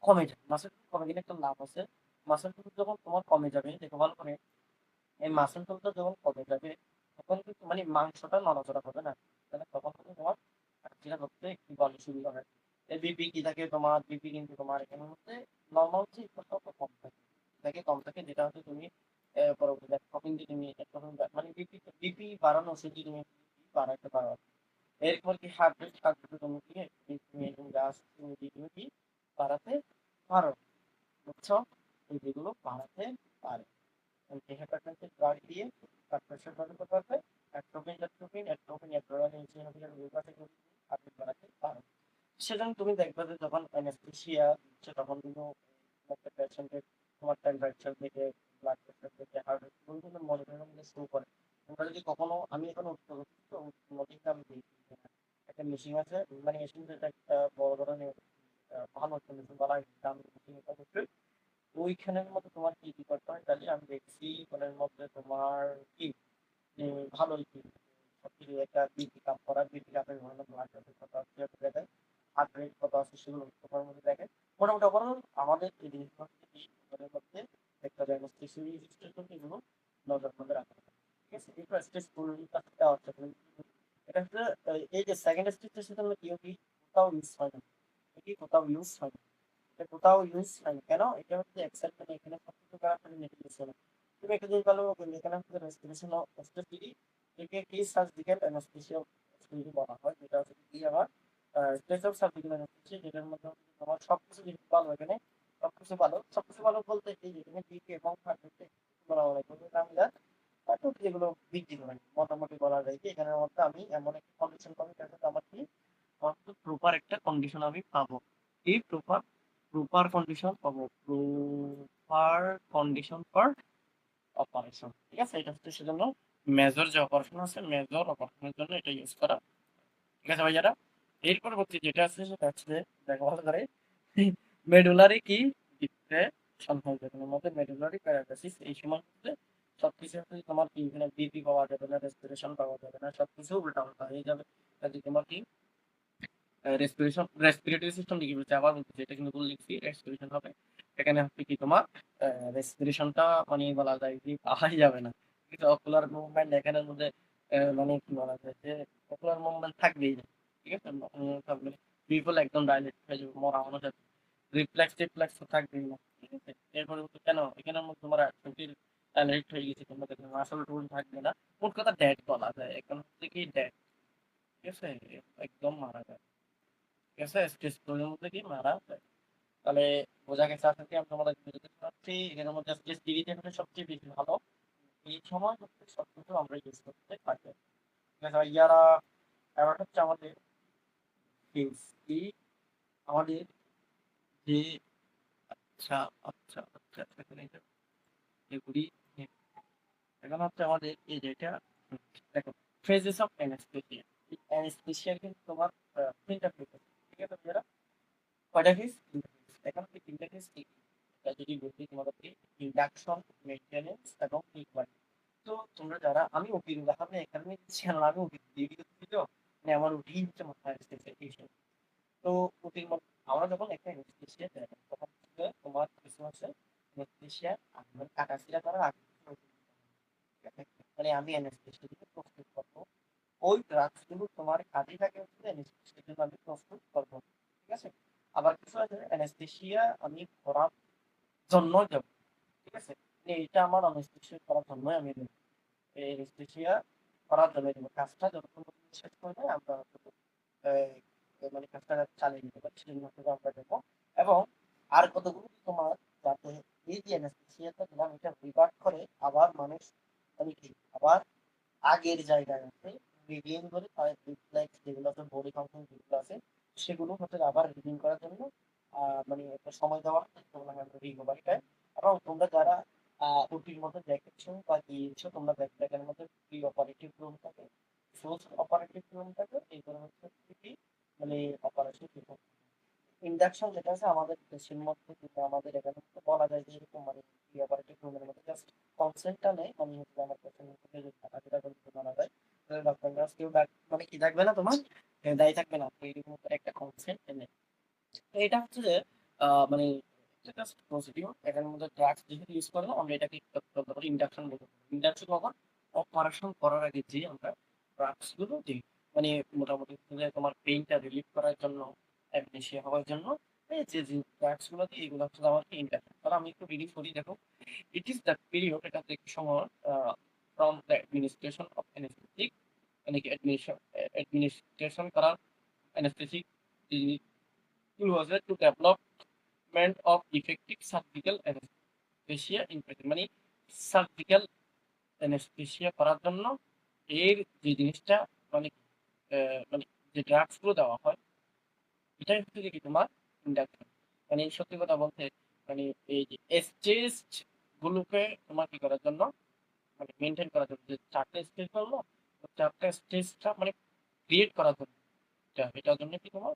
কমে যায়, মাসেল টোন কমে গেলে একটা লাভ আছে। মাসেল টোন যখন তোমার কমে যাবে দেখো ভালো করে, এই মাসেল টোনটা যখন কমে যাবে তখন কিন্তু মানে মাংসটা নড়াচড়া হবে না, তাহলে তখন কিন্তু তোমার যেটা করতে একটু ভালো সুবিধা হয়। এই বিপি কি থাকে তোমার, বিপি কিন্তু তোমার এখানে হচ্ছে নর্মাল হচ্ছে একটু কম থাকে, থাকে কম থাকে, যেটা হচ্ছে তুমি পরবর্তী তখন যে তুমি মানে বিপি বিপি বাড়ানো ওষুধ যদি তুমি বাড়াইতে পারো। এরপর কি হার্ট রেট তুমি কি তুমি এরকম গাছ তুমি কি বাড়াতে পারো, বুঝছো, এই যেগুলো বাড়াতে পারে। hypertensive drug দিয়ে blood pressure বাড়াতে পারবে, আপনি বাড়াতে পারেন। সেজন্য তুমি দেখবে যে যখন অ্যানেস্থেসিয়া দিচ্ছে তখন কিন্তু একটা পেশেন্টের তোমার টেম্পারেচার থেকে ব্লাড প্রেশার থেকে হার্ট রেট বিভিন্ন মনিটরের মধ্যে শো করে। তোমরা যদি কখনো, আমি এখন নদীতে আমি দেখি একটা মেশিন আছে, মানে মেশিন যেটা একটা বড় ধরনের ভালো একটা মেশিন বলা হয় দামি মেশিন, অবশ্যই ওইখানের মধ্যে তোমার কি কি করতে হয় তাহলে আমি দেখছি ওখানের মধ্যে তোমার কি ভালোই কি সবকিছু একটা বিপি কাপ করা, বিপি কাপের বিভিন্ন ব্লাড কত আছে দেখে, হার্ট রেট কত আছে সেগুলো তোমার মধ্যে দেখে। মোটামুটি ওভারঅল আমাদের এই জিনিসগুলো যদি ওদের মধ্যে একটা ডায়াগনস্টিক এগুলো নজর মধ্যে রাখা হবে। ঠিক আছে, একটু স্ট্রেস দেওয়া হচ্ছে। এটা হচ্ছে এই যে সেকেন্ড স্টেজটা, সেটা হলো কি কি কোথাও ইউজ হয় না, কি কোথাও ইউজ হয় না, এটা কোথাও ইউজ হয় না কেন? এটা হচ্ছে এক্সেপ্ট মানে এখানে সবকিছু করার জন্য নেট ইউজ হয় না। তুমি একটা জিনিস ভালো এখানে হচ্ছে রেস্পিরেশন স্টেজ একে কি সার্জিক্যাল অ্যানেস্থেসিয়া বলা হয়, যেটা হচ্ছে কি আমার স্টেজ অফ সার্জিক্যাল অ্যানেস্থেসিয়া, যেটার মধ্যে হচ্ছে তোমার সবকিছু জিনিস ভালো এখানে, সবকিছু ভালো বলতে কি এখানে ডিপি এবং ফার্স্টে বলা হয়, কিন্তু আমি বাট যেগুলো বৃদ্ধি করে মোটামুটি বলা যায় যে এখানের মধ্যে আমি এমন একটা কন্ডিশন পাবো যেটাতে আমার কি প্রপার একটা কন্ডিশন আমি পাবো, এই প্রপার কন্ডিশন পাবো, প্রপার কন্ডিশন ফর অপারেশন। ঠিক আছে, এটা হচ্ছে সেজন্য মেজর যে অপারেশন আছে, মেজর অপারেশনের জন্য এটা ইউজ করা। ঠিক আছে ভাইয়ারা, এর পরবর্তী যেটা আছে সেটা হচ্ছে যে দেখো ভালো করে মেডুলারি কি ডিপ্রেশন হয়ে যাবে আমাদের, মেডুলারি প্যারালাইসিস। এই সময় হচ্ছে সবকিছু হচ্ছে তোমার কি এখানে বিপি পাওয়া যাবে না, রেসপিরেশন পাওয়া যাবে না, সবকিছু উল্টা উল্টা হয়ে যাবে। কাজে তোমার কি রেসপিরেটরি সিস্টেম লিখে বলছে, আবার বলতেছে এটা কিন্তু ভুল লিখছি, রেসপিরেশন হবে। এখানে হচ্ছে কি তোমার রেসপিরেশনটা মানে বলা যায় যে পাওয়াই যাবে না, কিন্তু অকুলার মুভমেন্ট এখানের মধ্যে মানে কি বলা যায় যে অকুলার মুভমেন্ট থাকবেই না। ঠিক আছে, থাকবে পিপল একদম ডাইলেট হয়ে যাবে, মরা মানুষের রিফ্লেক্স তো থাকবেই না। ঠিক আছে, এরপরে হচ্ছে কেন এখানের মধ্যে তোমার শরীর ডাইলেট হয়ে গেছে, তোমরা দেখবে আসলে টুল থাকবে না, মোট কথা ডেড বলা যায়, এখন হচ্ছে কি ডেড। ঠিক আছে, একদম মারা যায়। ঠিক আছে, স্ট্রেস প্রবলেমের মধ্যে কি মারা যায়। তাহলে বোঝা গেছে আজকে আমি তোমাদের বুঝতে পারছি এখানের মধ্যে স্ট্রেস ডিগ্রিটা হচ্ছে সবচেয়ে বেশি ভালো, এই সময় হচ্ছে সবকিছু আমরা ইউজ করতে পারি। ঠিক আছে ইয়ারা, এবার হচ্ছে আমাদের কি আমাদের যে আচ্ছা এখানে এগুলি এখন হচ্ছে আমাদের এই যেটা দেখো ফেজেস অফ অ্যানেস্থেসিয়া। অ্যানেস্থেসিয়া কিন্তু তোমার তিনটা ফেজ আছে। ঠিক আছে যারা কয়টা ফেজ? এখন এই তিনটা ফেজ কি যদি বলতে তোমাদেরকে ইন্ডাকশন, মেইনটেনেন্স এবং ইকুয়াল। তো তোমরা যারা, আমি ওটির উদাহরণ এখানে দিচ্ছি না, আমি ওটি দিয়ে দিচ্ছি তো, মানে আমার ওটি হচ্ছে মাথায় আসতেছে এই সময়। তো ওটির মধ্যে আমরা যখন একটা অ্যানেস্থেসিয়া দেয় তখন হচ্ছে তোমার কিছু আছে অ্যানেস্থেসিয়া মানে কাটাছিড়া করার আগে মানে আমি অ্যানেস্থেসিয়া দিতে প্রস্তুত করবো, ওই ড্রাগস গুলো তোমার কাজে থাকে হচ্ছে অ্যানেস্থেসিয়ার জন্য আমি প্রস্তুত করবো। ঠিক আছে, আবার কিছু আছে অ্যানেস্থেসিয়া আমি করার জন্য দেবো। ঠিক আছে, মানে এটা আমার অ্যানেস্থেসিয়া করার জন্যই আমি দেবো, এই অ্যানেস্থেসিয়া করার জন্য দেবো, কাজটা যতক্ষণ পর্যন্ত শেষ করে দেয় আমরা মানে কাজটা চালিয়ে নিতে পারি সেই জন্য আমরা দেবো। এবং আর কতগুলো তোমার যাতে এই যে অ্যানেস্থেসিয়াটা দিলাম এটা রিভার্ট করে আবার মানুষ মানে কি আবার আগের জায়গায় আছে রিডিং করে তাদের রিফ্লেক্স যেগুলো আছে, বডি ফাংশন যেগুলো আছে সেগুলো হচ্ছে আবার রিডিং করার জন্য মানে একটা সময় দেওয়া হয় তোমরা রিকভারিটায়। এবং তোমরা যারা ওটির মধ্যে দেখেছো বা গিয়েছো তোমরা দেখের মধ্যে প্রি অপারেটিভ রুম থাকে, পোস্ট অপারেটিভ রুম থাকে, এইগুলো হচ্ছে কি মানে অপারেশন ইন্ডাকশন যেটা আছে আমাদের দেশের মধ্যে, কিন্তু আমাদের এখানে তো বলা যায় যে এরকম মানে প্রি অপারেটিভ রুমের মধ্যে জাস্ট কনসেন্টটা নেই, মানে হচ্ছে আমার পেশেন্ট মধ্যে যে টাকা বলতে বলা যায়, ডক্টর নার্স কেউ মানে কি থাকবে না তোমার দায়ী থাকবে না, এরকম একটা কনসেন্ট নেই। তো এটা হচ্ছে যে মানে জাস্ট পজিটিভ, এটার মধ্যে ড্রাগস যেহেতু ইউজ করে না আমরা এটাকে ইন্ডাকশন বলবো। ইন্ডাকশন কখন? অপারেশন করার আগে যে আমরা ড্রাগস গুলো দিই, মানে মোটামুটি হচ্ছে যে তোমার পেইনটা রিলিফ করার জন্য, অ্যামনেশিয়া হওয়ার জন্য এই যে যে ড্রাগস গুলো দিই এগুলো হচ্ছে আমাকে ইন্ডাকশন। তাহলে আমি একটু রিডিং করি দেখো, ইট ইজ দ্য পিরিয়ড, এটা থেকে সময় from the administration of anaesthetic, মানে কি অ্যাডমিনিস্ট্রেশন করার anaesthetic to development of effective surgical anesthesia in patient, মানে সার্জিক্যাল অ্যানেস্থেসিয়া করার জন্য এর যে জিনিসটা মানে মানে যে ড্রাগস গুলো দেওয়া হয় এটাই হচ্ছে যে কি তোমার ইন্ডাকশন। মানে সত্যি কথা বলতে মানে এই যে স্টেজ গুলোকে তোমার কি করার জন্য, মানে মেনটেন করার জন্য, যে 4টা স্টেজ বললো, 4টা স্টেজটা মানে ক্রিয়েট করার জন্য, এটার জন্য কি তোমার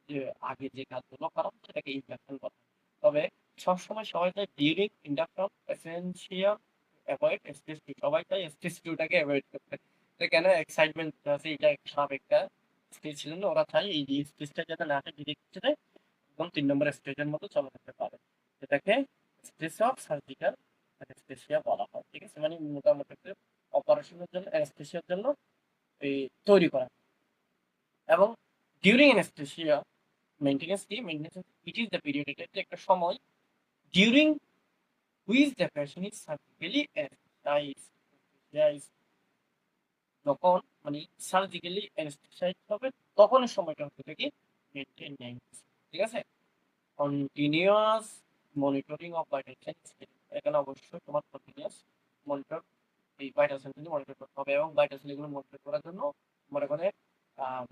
যে আগে যে কাজগুলো করা সেটাকে ইন্ডাকশন বলা হয়। তবে সবসময় সবাই চায় during induction essential avoid stage two, সবাই চায় স্টেজ টুটাকে অ্যাভয়েড করতে। তো কেন এক্সাইটমেন্ট আছে, এটা খারাপ একটা স্টেজ ছিল না, ওরা চায় এই স্টেজটা যাতে না থাকে ডিরেক্ট একদম 3 নম্বর স্টেজের মতো চলে যেতে পারে, যেটাকে স্টেজ অফ সার্জিক্যাল অ্যানেস্থেসিয়া বলা হয়। ঠিক আছে, মানে মোটামুটি অপারেশনের জন্য অ্যানেস্থেসিয়ার জন্য এই তৈরি করা। এবং ডিউরিং অ্যানেস্থেসিয়া মেইনটেনেন্স কি, maintenance it is the period, এটা হচ্ছে একটা সময় during which the patient is surgically anaesthetised, যখন মানে সার্জিক্যালি অ্যানেস্থেটাইজড হবে তখন এই সময়টা হচ্ছে কি মেইনটেনেন্স। ঠিক আছে, continuous monitoring of vital science, এখানে অবশ্যই তোমার কন্টিনিউয়াস মনিটর, এই ভাইটাল সাইন্স মনিটর করতে হবে। এবং ভাইটাল সাইন এগুলো মনিটর করার জন্য মনে করে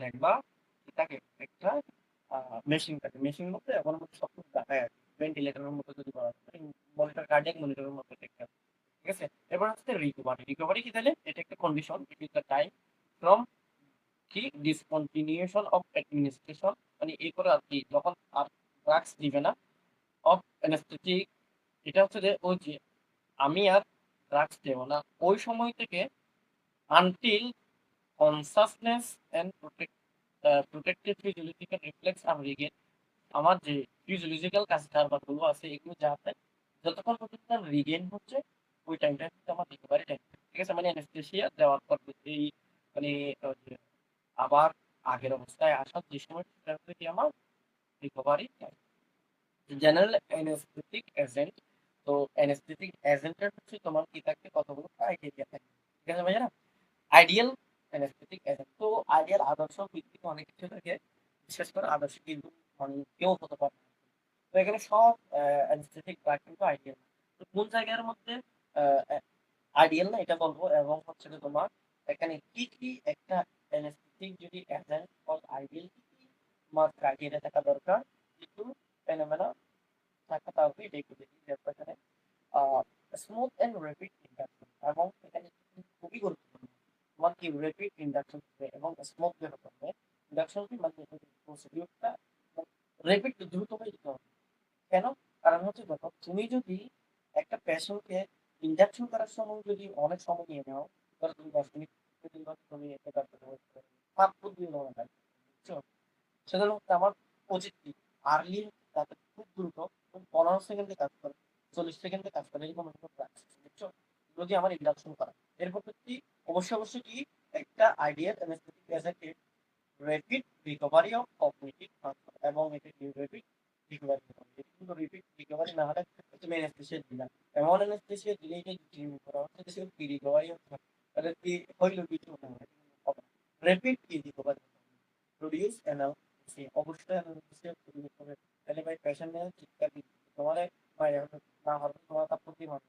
দেখবা থাকে একটা মেশিন থাকে, মেশিন মধ্যে এখন মধ্যে সব কিছু দেখায় আর ভেন্টিলেটরের মতো যদি বলা হয়, মনিটর কার্ডিয়াক মনিটরের মতো দেখতে হবে। ঠিক আছে, এবার হচ্ছে রিকভারি। রিকভারি কি তাহলে এটা একটা condition, it is the time from কি ডিসকন্টিনিউশন অফ অ্যাডমিনিস্ট্রেশন, মানে এরপরে আর কি যখন আর ড্রাগস দিবে না, অফ অ্যানেস্থেটিক, এটা হচ্ছে যে ওই যে আমি আর ড্রাগস দেবো না ওই সময় থেকে until consciousness and protected physiological reflex আর রিগেন, আমার যে ফিজিওলজিক্যাল কাজগুলো আছে এগুলো যাতে যতক্ষণ পর্যন্ত রিগেন হচ্ছে ওই টাইমটা কিন্তু আমার রিকভারি টাইম। ঠিক আছে, মানে অ্যানেস্থেসিয়া দেওয়ার পর এই মানে যে আবার আগের অবস্থায় আসার যে সময় সেটা হচ্ছে কি আমার recovery time. General anaesthetic agent, তো অ্যানেস্থেটিক এজেন্টের হচ্ছে তোমার কি থাকে কতগুলো ক্রাইটেরিয়া থাকে। ঠিক আছে ভাইয়া, আইডিয়াল অ্যানেস্থেটিক এজেন্ট, তো আইডিয়াল আদর্শ ভিত্তিক অনেক কিছু থাকে, বিশেষ করে আদর্শ কিন্তু কেউ হতে পারে না। তো এখানে সব অ্যানেস্থেটিক ড্রাগ কিন্তু আইডিয়াল, তো কোন জায়গার মধ্যে আইডিয়াল না এটা বলবো। এবং হচ্ছে যে তোমার এখানে কি কি একটা অ্যানেস্থেটিক যদি এজেন্ট ফর আইডিয়াল কি কি তোমার ক্রাইটেরিয়া থাকা দরকার, কিছু ফেনোমেনা থাকা থাকবে, এটা একটু দেখি। দেখো এখানে স্মুথ এন্ড র্যাপিড ইন্ডাকশন, এবং এখানে খুবই গুরুত্বপূর্ণ তোমার কি র্যাপিড ইন্ডাকশন এবং স্মুথ যেটা করবে ইন্ডাকশন কি মানে প্রসিডিউরটা র্যাপিড দ্রুত হয়ে যেতে হবে। কেন? কারণ হচ্ছে দেখো তুমি যদি একটা পেশেন্টকে ইন্ডাকশন করার সময় যদি অনেক সময় নিয়ে নাও, ধরো তুমি 10 মিনিট তুমি একটা কাজ করতে 5 দিন লাগে, বুঝছো? সেজন্য হচ্ছে আমার উচিত কি আর্লি তাতে খুব দ্রুত 15 সেকেন্ডে কাজ করে, 40 সেকেন্ডে কাজ করে, এরকম একটা প্র্যাকটিস, বুঝছো? যদি আমার ইন্ডাকশন করা এরপর কি অবশ্যই কি একটা আইডিয়াল অ্যানেস্থেটিক এজেন্টের rapid recovery of cognitive function, এবং এটা কি র্যাপিড রিকভারি হবে। কিন্তু র্যাপিড রিকভারি না হলে তুমি অ্যানেস্থেসিয়া দিলা, এমন অ্যানেস্থেসিয়া দিলে এটা ট্রিটমেন্ট করা হচ্ছে যে কি রিকভারি হচ্ছে, তাহলে কি হইল কিছু না হবে। র্যাপিড কি রিকভারি প্রডিউস অ্যানালজেসি, অবশ্যই অ্যানালজেসিয়া প্রডিউস হবে, তাহলে ভাই পেশেন্ট নিয়ে চিৎকার দিচ্ছে তোমার ভাই না হবে তোমার তার প্রতি হবে।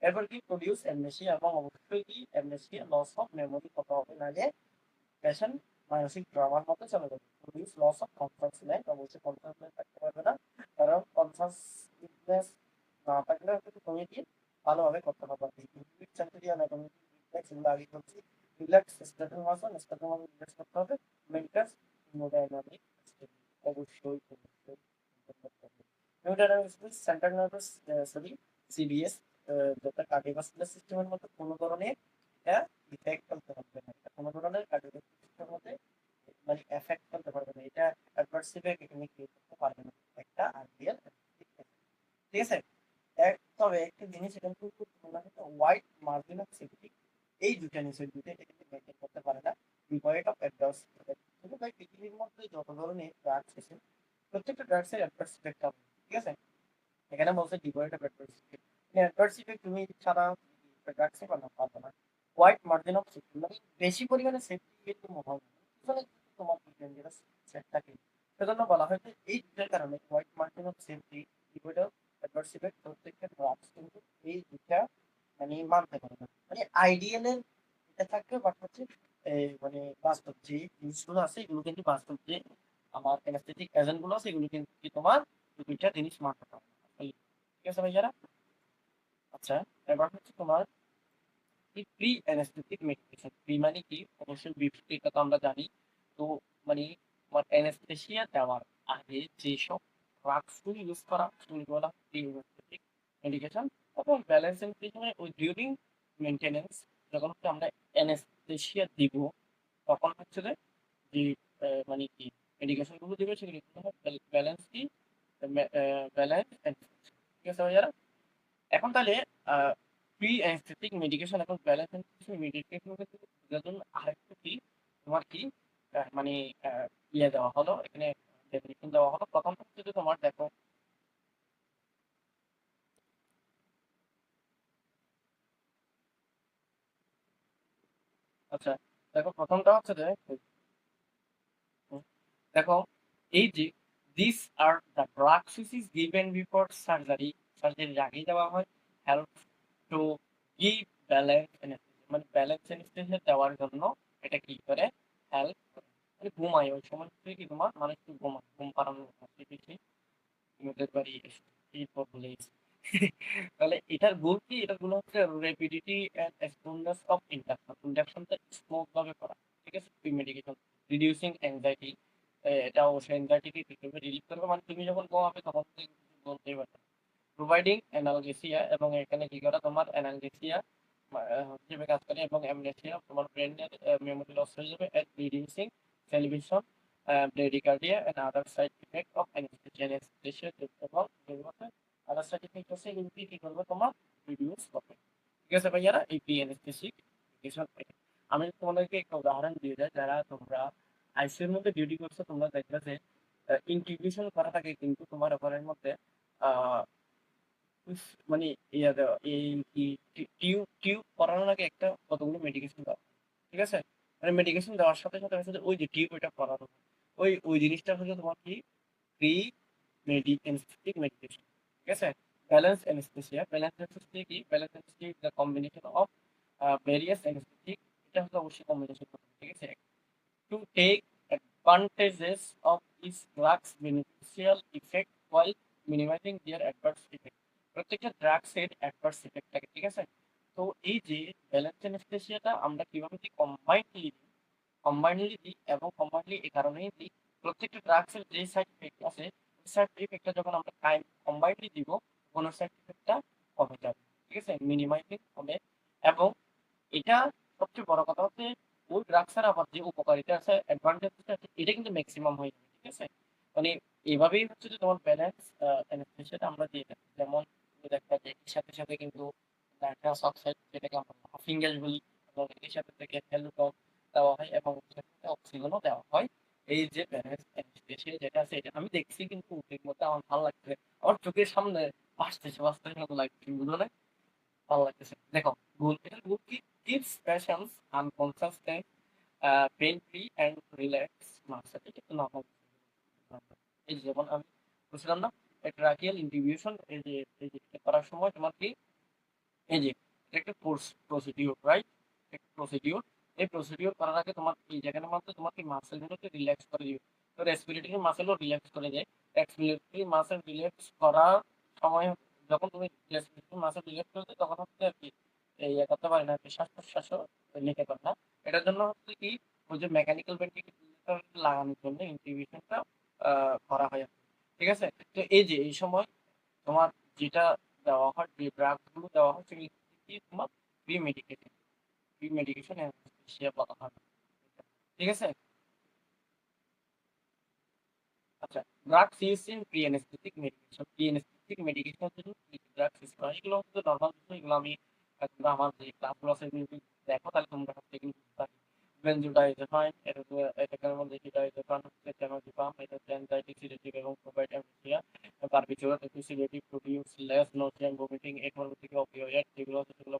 এরপর কি প্রডিউস অ্যামনেসিয়া, এবং অবশ্যই কি অ্যামনেসিয়া লস অফ মেমোরি কত হবে, নাহলে পেশেন্ট মানসিক ড্রামার মধ্যে চলে যাবে। প্রডিউস লস অফ কনসাসনেস, অবশ্যই কনসাসনেস থাকতে পারবে না, কারণ কনসাসনেস না থাকলে হয়তো তুমি কি ভালোভাবে করতে পারবে। সেন্টেরিয়াল অ্যানাটমি রিফ্লেক্স এগুলো আগে করছি, relax status muscle status muscle relax করতে হবে, মেন্টাস হিমোডাইনামিক অবশ্যই অবশ্যই haemodynamics central nervous sorry CBS, যেটা কার্ডিওভাস্কুলার সিস্টেমের মধ্যে কোনো ধরনের ইফেক্ট ফেলতে পারবে না, এটা কোনো ধরনের কার্ডিওভাস্কুলার সিস্টেমের মধ্যে মানে এফেক্ট ফেলতে পারবে না, এটা অ্যাডভার্স ইফেক্ট এখানে ক্রিয়েট করতে পারবে না একটা আইডিয়াল। ঠিক আছে, তবে একটা জিনিস এখানে খুব গুরুত্বপূর্ণ, হোয়াইট মার্জিন অফ সেফটি, এই দুটা নিচের দুটো এটা কিন্তু মেনটেন করতে পারে না, ডিভয়েড অফ অ্যাডভার্স ইফেক্ট। কিন্তু ভাই পৃথিবীর মধ্যে যত ধরনের ড্রাগস আছে প্রত্যেকটা ড্রাগসের অ্যাডভার্স ইফেক্ট হবে। ঠিক আছে, এখানে বলছে devoid of adverse effect, adverse effect তুমি ছাড়া ড্রাগসে পারবে না। হোয়াইট মার্জিন অফ সেফটি মানে বেশি পরিমাণে সেফটি কিন্তু মনে হবে না, পিছনে কিন্তু তোমার ডেঞ্জারাস সেট থাকে। সেজন্য বলা হয় যে এই দুটার কারণে white margin of safety, devoid of adverse effect, প্রত্যেকটা ড্রাগস কিন্তু এই দুটা মানে মানতে পারে না। মানে আইডিয়ালের এটা থাকবে, বাট হচ্ছে মানে বাস্তব যে জিনিসগুলো আছে এগুলো কিন্তু বাস্তব যে আমার অ্যানাস্থেটিক এজেন্ট গুলো আছে এগুলো কিন্তু কি তোমার দুইটা জিনিস মানতে পারে না। ঠিক আছে ভাই যারা, আচ্ছা, এবার হচ্ছে তোমার কি প্রি অ্যানেস্থেটিক মেডিকেশন। প্রি মানে কি? অবশ্যই এটা তো আমরা জানি। তো মানে তোমার অ্যানেস্থেসিয়া দেওয়ার আগে যেসব ড্রাগস গুলো ইউজ করা সেগুলো হলো প্রি অ্যানেস্থেটিক মেডিকেশন। এবং ব্যালেন্স মেডিকেশনে ওই ডিউরিং মেইনটেনেন্স যখন হচ্ছে আমরা অ্যানেস্থেসিয়া দিব, তখন হচ্ছে যে যে মানে কি মেডিকেশন গুলো দিবে সেগুলো ব্যালেন্স কি, ব্যালেন্স। ঠিক আছে ভাইয়ারা? এখন তাহলে প্রি অ্যানেস্থেটিক মেডিকেশন এখন ব্যালেন্স মেডিকেশন বোঝার জন্য আরেকটু কি তোমার কি মানে ইয়ে দেওয়া হলো এখানে, ডেফিনিশন দেওয়া হলো। প্রথম হচ্ছে যে তোমার দেখো, আচ্ছা দেখো প্রথমটা হচ্ছে যে উম, দেখো এই যে this are the drugs which is given before surgery, সার্জারির আগেই দেওয়া হয়, help to give balance anaesthesia, মানে ব্যালেন্স অ্যানেস্থেসিয়া দেওয়ার জন্য এটা কি করে, হেল্প করে। মানে ঘুমায় ওই সময় হচ্ছে কি তোমার মানে একটু ঘুমায়, ঘুম পাড়ানোর বেশি তোমাদের বাড়ি এই বলেছি। তাহলে এটার গোল কি? এটার গোল হচ্ছে rapidity and smoothness of induction, ইন্ডাকশনটা স্মুথ ভাবে করা। ঠিক আছে? প্রি মেডিকেশন রিডিউসিং অ্যাংজাইটি, এটা অবশ্যই অ্যাংজাইটিকে রিলিফ করবে। মানে তুমি যখন ঘুমাবে তখন তুমি কিছু বলতেই পারবে। প্রোভাইডিং অ্যানালজেসিয়া, এবং এখানে কি করা তোমার অ্যানালজেসিয়া হিসেবে কাজ করে, এবং অ্যামনেসিয়া তোমার ব্রেনের মেমোরি লস হয়ে যাবে, and reducing salivation bradycardia and other side effect of anaesthesia, anaesthesia এবং যেগুলোতে আদার সাইড ইফেক্ট আছে এগুলো কি করবে তোমার রিডিউস করবে। ঠিক আছে ভাইয়ারা? এই প্রি অ্যানেস্থেসিক মেডিকেশন। আমি তোমাদেরকে একটা উদাহরণ দিয়ে যাই, যারা তোমরা আইসিইউর মধ্যে ডিউটি করছো তোমরা দেখবে যে ইনটিউবেশন করা থাকে কিন্তু তোমার ওপরের মধ্যে মানে ইয়া দেওয়া এই কি টিউব টিউব করানোর আগে একটা কতগুলো মেডিকেশন দেওয়া, ঠিক আছে? মানে মেডিকেশন দেওয়ার সাথে সাথে হচ্ছে যে ওই যে টিউব ওইটা করানো, ওই জিনিসটা হচ্ছে তোমার কি প্রি অ্যানেস্থেটিক মেডিকেশন। ঠিক আছে? ব্যালেন্স অ্যানেস্থেসিয়া, ব্যালেন্স অ্যানেস্থেসিয়া কি? Balance anaesthesia is the combination of various anaesthetic, এটা হচ্ছে অবশ্যই কম্বিনেশন, ঠিক আছে? To take advantages of these drugs beneficial effect while minimizing their adverse effect। প্রত্যেকটা ড্রাগস এর অ্যাডভার্স ইফেক্ট থাকে, ঠিক আছে? তো এই যে ব্যালেন্স অ্যানেস্থেসিয়াটা আমরা কিভাবে দিই? কম্বাইনলি দিই, এবং কম্বাইনলি এই কারণেই দিই, প্রত্যেকটা ড্রাগস এর যে সাইড ইফেক্ট আছে ওই সাইড ইফেক্টটা যখন আমরা কম্বাইনলি দিব কোন সাইড ইফেক্টটা কমে যাবে, ঠিক আছে? মিনিমাইজিং হবে। এবং এটা সবচেয়ে বড় কথা হচ্ছে ওই ড্রাগসের আবার যে উপকারিতা আছে, অ্যাডভান্টেজ আছে, এটা কিন্তু ম্যাক্সিমাম হয়ে যাবে, ঠিক আছে? মানে এভাবেই হচ্ছে যে তোমার ব্যালেন্স অ্যানেস্থেসিয়াটা আমরা দিয়ে থাকি। যেমন তুমি দেখবা যে এর সাথে সাথে কিন্তু নাইট্রাস অক্সাইড, যেটাকে আমরা লাফিং গ্যাস বলি, এবং এর সাথে থেকে হ্যালোটন দেওয়া হয়, এবং অক্সিজেনও দেওয়া হয়। এই যে ব্যালেন্স অ্যানেস্থেসিয়া যেটা আছে এটা আমি দেখছি কিন্তু ওটির মধ্যে আমার ভালো লাগছে, আমার চোখের সামনে ভাসতেছে মতো লাগছে, বুঝলো না? ভালো লাগতেছে। দেখো গোল, এটার গোল কি? gives patients unconsistent pain free and relaxed muscle, এটা একটু নরমাল। এই যে যেমন আমি বলছিলাম না, ট্রাকিয়াল ইন্টিবিউশন, এই যে এটা করার সময় তোমার কি এই যে এটা একটা প্রসিডিউর, রাইট? একটা প্রসিডিউর। এই প্রসিডিউর করার আগে তোমার এই জায়গাটার মধ্যে তোমার কি মাসেল গুলোকে রিল্যাক্স করে দিবে। তো রেসপিরেটরি মাসেলও রিল্যাক্স করে দেয়। রেসপিরেটরি মাসেল রিল্যাক্স করার সময় যখন তুমি রেসপিরেটরি মাসেল রিল্যাক্স করে দেয় তখন হচ্ছে আর কি এই ইয়ে করতে পারে না, আর কি শ্বাস প্রশ্বাসও নিতে পারে না। এটার জন্য হচ্ছে কি ওই যে মেকানিক্যাল ভেন্টিলেটর লাগানোর জন্য ইনটিউবেশনটা করা হয় আর কি। ঠিক আছে? তো এই যে এই সময় তোমার যেটা দেওয়া হয়, যে ড্রাগস গুলো দেওয়া হয় সেগুলো কি তোমার pre medicated, pre medication anaesthesia বলা হয়। ঠিক আছে? আচ্ছা, drugs use in pre anaesthetic medication. Pre anaesthetic medication জন্য কি ড্রাগস ইউজ করা হয়? এগুলো হচ্ছে নরমাল বিষয়, এগুলো আমি তোমরা আমার যে ক্লাসগুলো আছে এগুলো যদি দেখো তাহলে তোমরা হচ্ছে এগুলো বুঝতে পারবে। বেনজোডাইজেপাইন, এটার মধ্যে ডিডাইজেপাম হচ্ছে টেনোডিপাম, এটা হচ্ছে অ্যাংজাইটি সিডেটিভ এবং প্রোভাইড অ্যামনেসিয়া। বারবিচুরাল একটু sedative, produce less nausea and vomiting, এই ধরনের থেকে অপিওয়েড যেগুলো আছে সেগুলো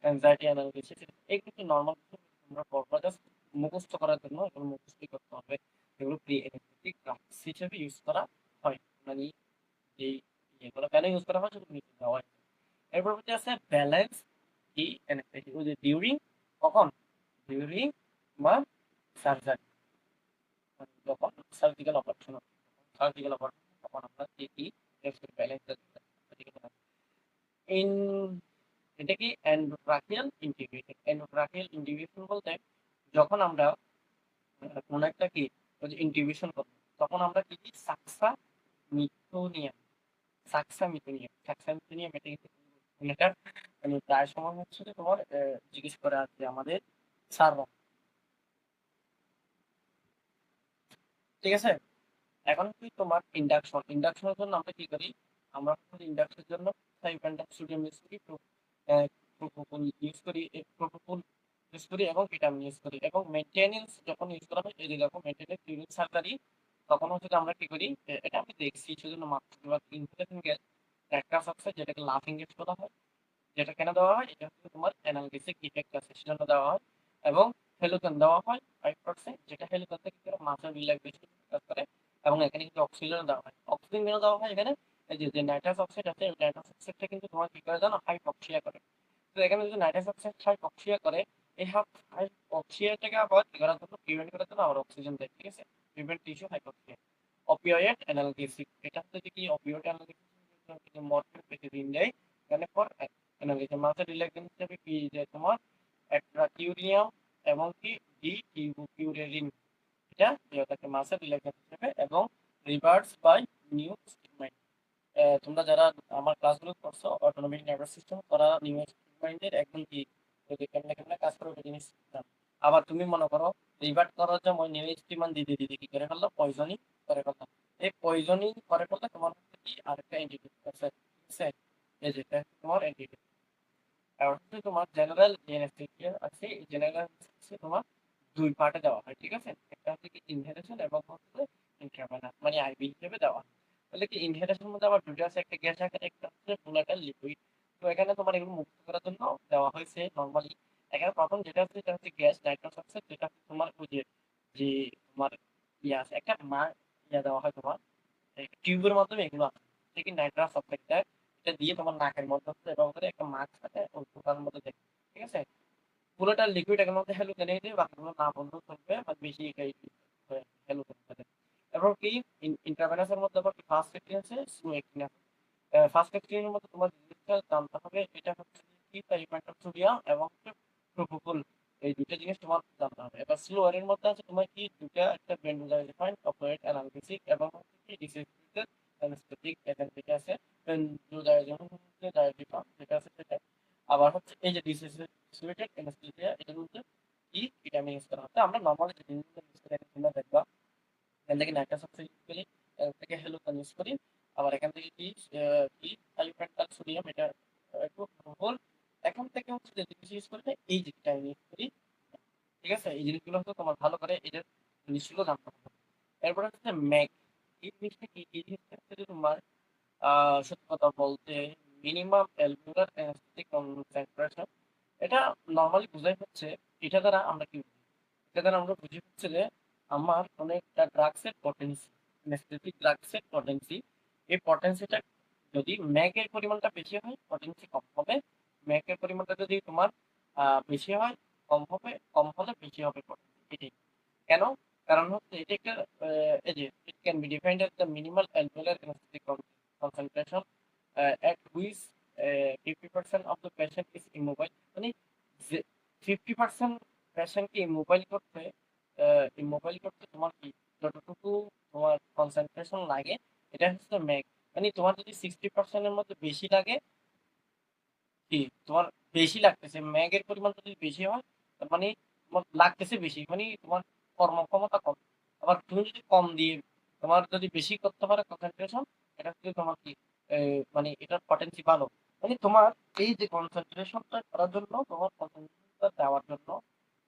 অ্যাংজাইটি অ্যানালিসিস, এই কিছু নরমাল তোমরা পড়বা জাস্ট মুখস্থ করার জন্য, এগুলো মুখস্থ করতে হবে। এগুলো প্রি অ্যানেস্থেটিক ড্রাগস হিসেবে ইউজ করা হয়। মানে যেই ইয়েগুলো কেন ইউজ করা হয় সেগুলো নিচে দেওয়া হয়। এরপর হচ্ছে আছে ব্যালেন্স কি অ্যানেস্থেটিক, ওই যে ডিউরিং, কখন? ডিউরিং বা সার্জারি, যখন সার্জিক্যাল অপারেশন হবে, সার্জিক্যাল অপারেশন তখন আমরা কি কি ব্যালেন্স ইন এটা কি এন্ডোট্রাকিয়াল ইন্টিগ্রেশন। এন্ডোট্রাকিয়াল ইন্টিগ্রেশন বলতে যখন আমরা কোন একটা কি ওই যে ইন্টিগ্রেশন করব তখন আমরা কি কি মিথুনিয়াম মিথুনিয়াম এটা কিন্তু এটা মানে প্রায় সময় হচ্ছে যে তোমার জিজ্ঞেস করে আছে আমাদের স্যাররা, ঠিক আছে। এখন কি তোমার ইন্ডাকশনের জন্য আমরা কি করি, আমরা ইন্ডাকশনের জন্য সোডিয়াম ইউজ করি, প্রোপোপল ইউজ করি, প্রোপোপল ইউজ করি এবং ভিটামিন ইউজ করি। এবং মেইনটেনেন্স যখন ইউজ করা হয় এই যে দেখো মেইনটেনেন্স ডিউরিং সার্জারি তখন হচ্ছে যে আমরা কি করি, এটা আমি দেখছি সেজন্য মাত্র ইনহেলেশন গ্যাস নাইট্রাস অক্সাইড যেটাকে লাফিং গ্যাস বলা হয়, যেটা কেন দেওয়া হয় এটা হচ্ছে তোমার অ্যানালগেসিক ইফেক্ট আছে সেজন্য দেওয়া হয়। এবং হেলুকেন দেওয়া হয় 5%, যেটা হেলুকেন থেকে মাসেল রিল্যাক্সেশন কাজ করে। এবং এখানে কিন্তু অক্সিজেন দেওয়া হয়, অক্সিজেন কেন দেওয়া হয় এখানে, এই যে নাইট্রাস অক্সাইড আছে এই নাইট্রাস অক্সাইডটা কিন্তু তোমার কি করে জানো, হাইপক্সিয়া করে। তো এখানে যদি নাইট্রাস অক্সাইড হাইপক্সিয়া করে এই হাইপক্সিয়াটাকে আবার কি করার জন্য, প্রিভেন্ট করার জন্য আবার অক্সিজেন দেয়, ঠিক আছে। Prevent tissue hypoxia. অপিওয়েড অ্যানালগেসিক, এটা হচ্ছে কি অপিওয়েড অ্যানালগেসিক মরফিন পেনিসিলিন দেয় এখানে ফর অ্যানালগেসিক। মাসেল রিল্যাক্সেশন হিসেবে কি যে তোমার অ্যাট্রাকিউরিয়াম এবং কি ডি কিউরেরিন, এটা দেওয়া থাকে মাসেল রিল্যাক্সেশন হিসেবে। এবং রিভার্স বাই নিউ স্টিমাইন। তোমরা যারা আমার ক্লাসগুলো করছো অটোনমিক নার্ভাস সিস্টেম করা নিউ স্টিমাইনের একদম কি যদি কেমনে কেমনে কাজ করে ওটা জিনিস জানো। আবার তুমি মনে করো রিভার্ট করার জন্য নিউ স্টিমান দিতে দিতে কি করে ফেললো, পয়জনিং করে ফেললো। এই পয়জনিং করে ফেললে তোমার হচ্ছে কি আরেকটা অ্যান্টিডোট আছে, ঠিক আছে। এই যেটা তোমার অ্যান্টিডোট। আর হচ্ছে তোমার জেনারেল অ্যানেস্থেসিয়া আছে, এই জেনারেল অ্যানেস্থেসিয়া তোমার দুই পার্টে দেওয়া হয়, ঠিক আছে। একটা হচ্ছে কি ইনহেলেশন এবং হচ্ছে ইন্ট্রাভেনাস মানে আইভি হিসেবে দেওয়া হয়। তাহলে কি ইনহেলেশনের মধ্যে আবার দুটো আছে, একটা গ্যাস আকারে একটা হচ্ছে ভোলাটাইল লিকুইড। তো এখানে তোমার এগুলো মুক্ত করার জন্য দেওয়া হয়েছে নরমালি। এখানে প্রথম যেটা হচ্ছে সেটা হচ্ছে গ্যাস নাইট্রাস অক্সাইড, যেটা হচ্ছে তোমার ওই যে তোমার ইয়ে আছে একটা ইয়া দেওয়া হয় তোমার টিউবের মাধ্যমে এগুলো আসে, ঠিক নাইট্রাস অক্সাইডটা এটা দিয়ে তোমার নাকের মধ্যে হচ্ছে ব্যবহার করে একটা মাস্ক থাকে ওই পোকার মধ্যে দেখে, ঠিক আছে। পুরোটা লিকুইড এর মধ্যে হ্যালুকেন দিয়ে বাকিগুলো না বললেও চলবে বা বেশি হ্যালুকেন থাকে। এরপর কি ইন্টারভেনাসের মধ্যে আবার কি ফার্স্ট অ্যাক্টিং আছে, স্লো অ্যাক্টিং আছে। ফার্স্ট অ্যাক্টিং এর মধ্যে তোমার জিনিসটা জানতে হবে এটা হচ্ছে কি সোডিয়াম এবং প্রোপোপল, এই দুটো জিনিস তোমার জানতে হবে। এবার স্লো এর মধ্যে আছে তোমার কি দুটা, একটা বেনজোডাইজিপাইন অপারেট অ্যানালজেসিক এবং কি ডিসেসিটেড অ্যানেস্থেটিক এজেন্ট যেটা আছে বেনজোডাইজিপাম যেটা আছে সেটা। আবার হচ্ছে এই যে ডিসোসিয়েটেড অ্যানেস্থেসিয়া এটার মধ্যে কি ভিটামিন ইউজ করা হয়। তো আমরা নরমালি যে জিনিসগুলো ইউজ করি তোমরা দেখবা এখান থেকে নাইট্রাস অক্সাইড ইউজ করি, এখান থেকে হ্যালুকান ইউজ করি, আবার এখান থেকে কি কি থাইওপেন্টাল সোডিয়াম এটা একটু হোল। এখান থেকে হচ্ছে যে জিনিস ইউজ করি এই যে ভিটামিন ইউজ করি, ঠিক আছে। এই জিনিসগুলো হচ্ছে তোমার ভালো করে এটার জিনিসগুলো জানতে হবে। এরপরে হচ্ছে ম্যাগ, এই জিনিসটা কি, এই জিনিসটা হচ্ছে যে তোমার সত্যি কথা বলতে মিনিমাম অ্যালভিওলার অ্যানেস্থেটিক কনসেন্ট্রেশন। এটা নর্মালি বোঝাই হচ্ছে এটা দ্বারা আমরা কি বুঝি, এটা দ্বারা আমরা বুঝি হচ্ছে যে আমার কোনো একটা ড্রাগসের পটেন্সি, অ্যানেস্থেটিক ড্রাগসের পটেন্সি, এই পটেন্সিটা যদি ম্যাগের পরিমাণটা বেশি হয় পটেন্সি কম হবে, ম্যাগের পরিমাণটা যদি তোমার বেশি হয় কম হবে, কম হলে বেশি হবে পটেন্সি, এটাই। কেন, কারণ হচ্ছে এটা একটা এই যে it can be defined as the minimal alveolar anaesthetic concentration at which 50% of the patient is immobile, মানে যে 50% পেশেন্টকে ইমোবাইল করতে তোমার কি যতটুকু তোমার কনসেন্ট্রেশন লাগে এটা হচ্ছে ম্যাগ। মানে তোমার যদি 60%-এর মধ্যে বেশি লাগে, কি তোমার বেশি লাগতেছে ম্যাগের পরিমাণ যদি বেশি হয় তার মানে তোমার লাগতেছে বেশি, মানে তোমার কর্মক্ষমতা কম। আবার তুমি যদি কম দিয়ে তোমার যদি বেশি করতে পারে কনসেন্ট্রেশন, এটা হচ্ছে তোমার কি মানে এটার পটেন্সি ভালো। মানে তোমার এই যে কনসেন্ট্রেশনটা করার জন্য তোমার কনসেন্ট্রেশনটা দেওয়ার জন্য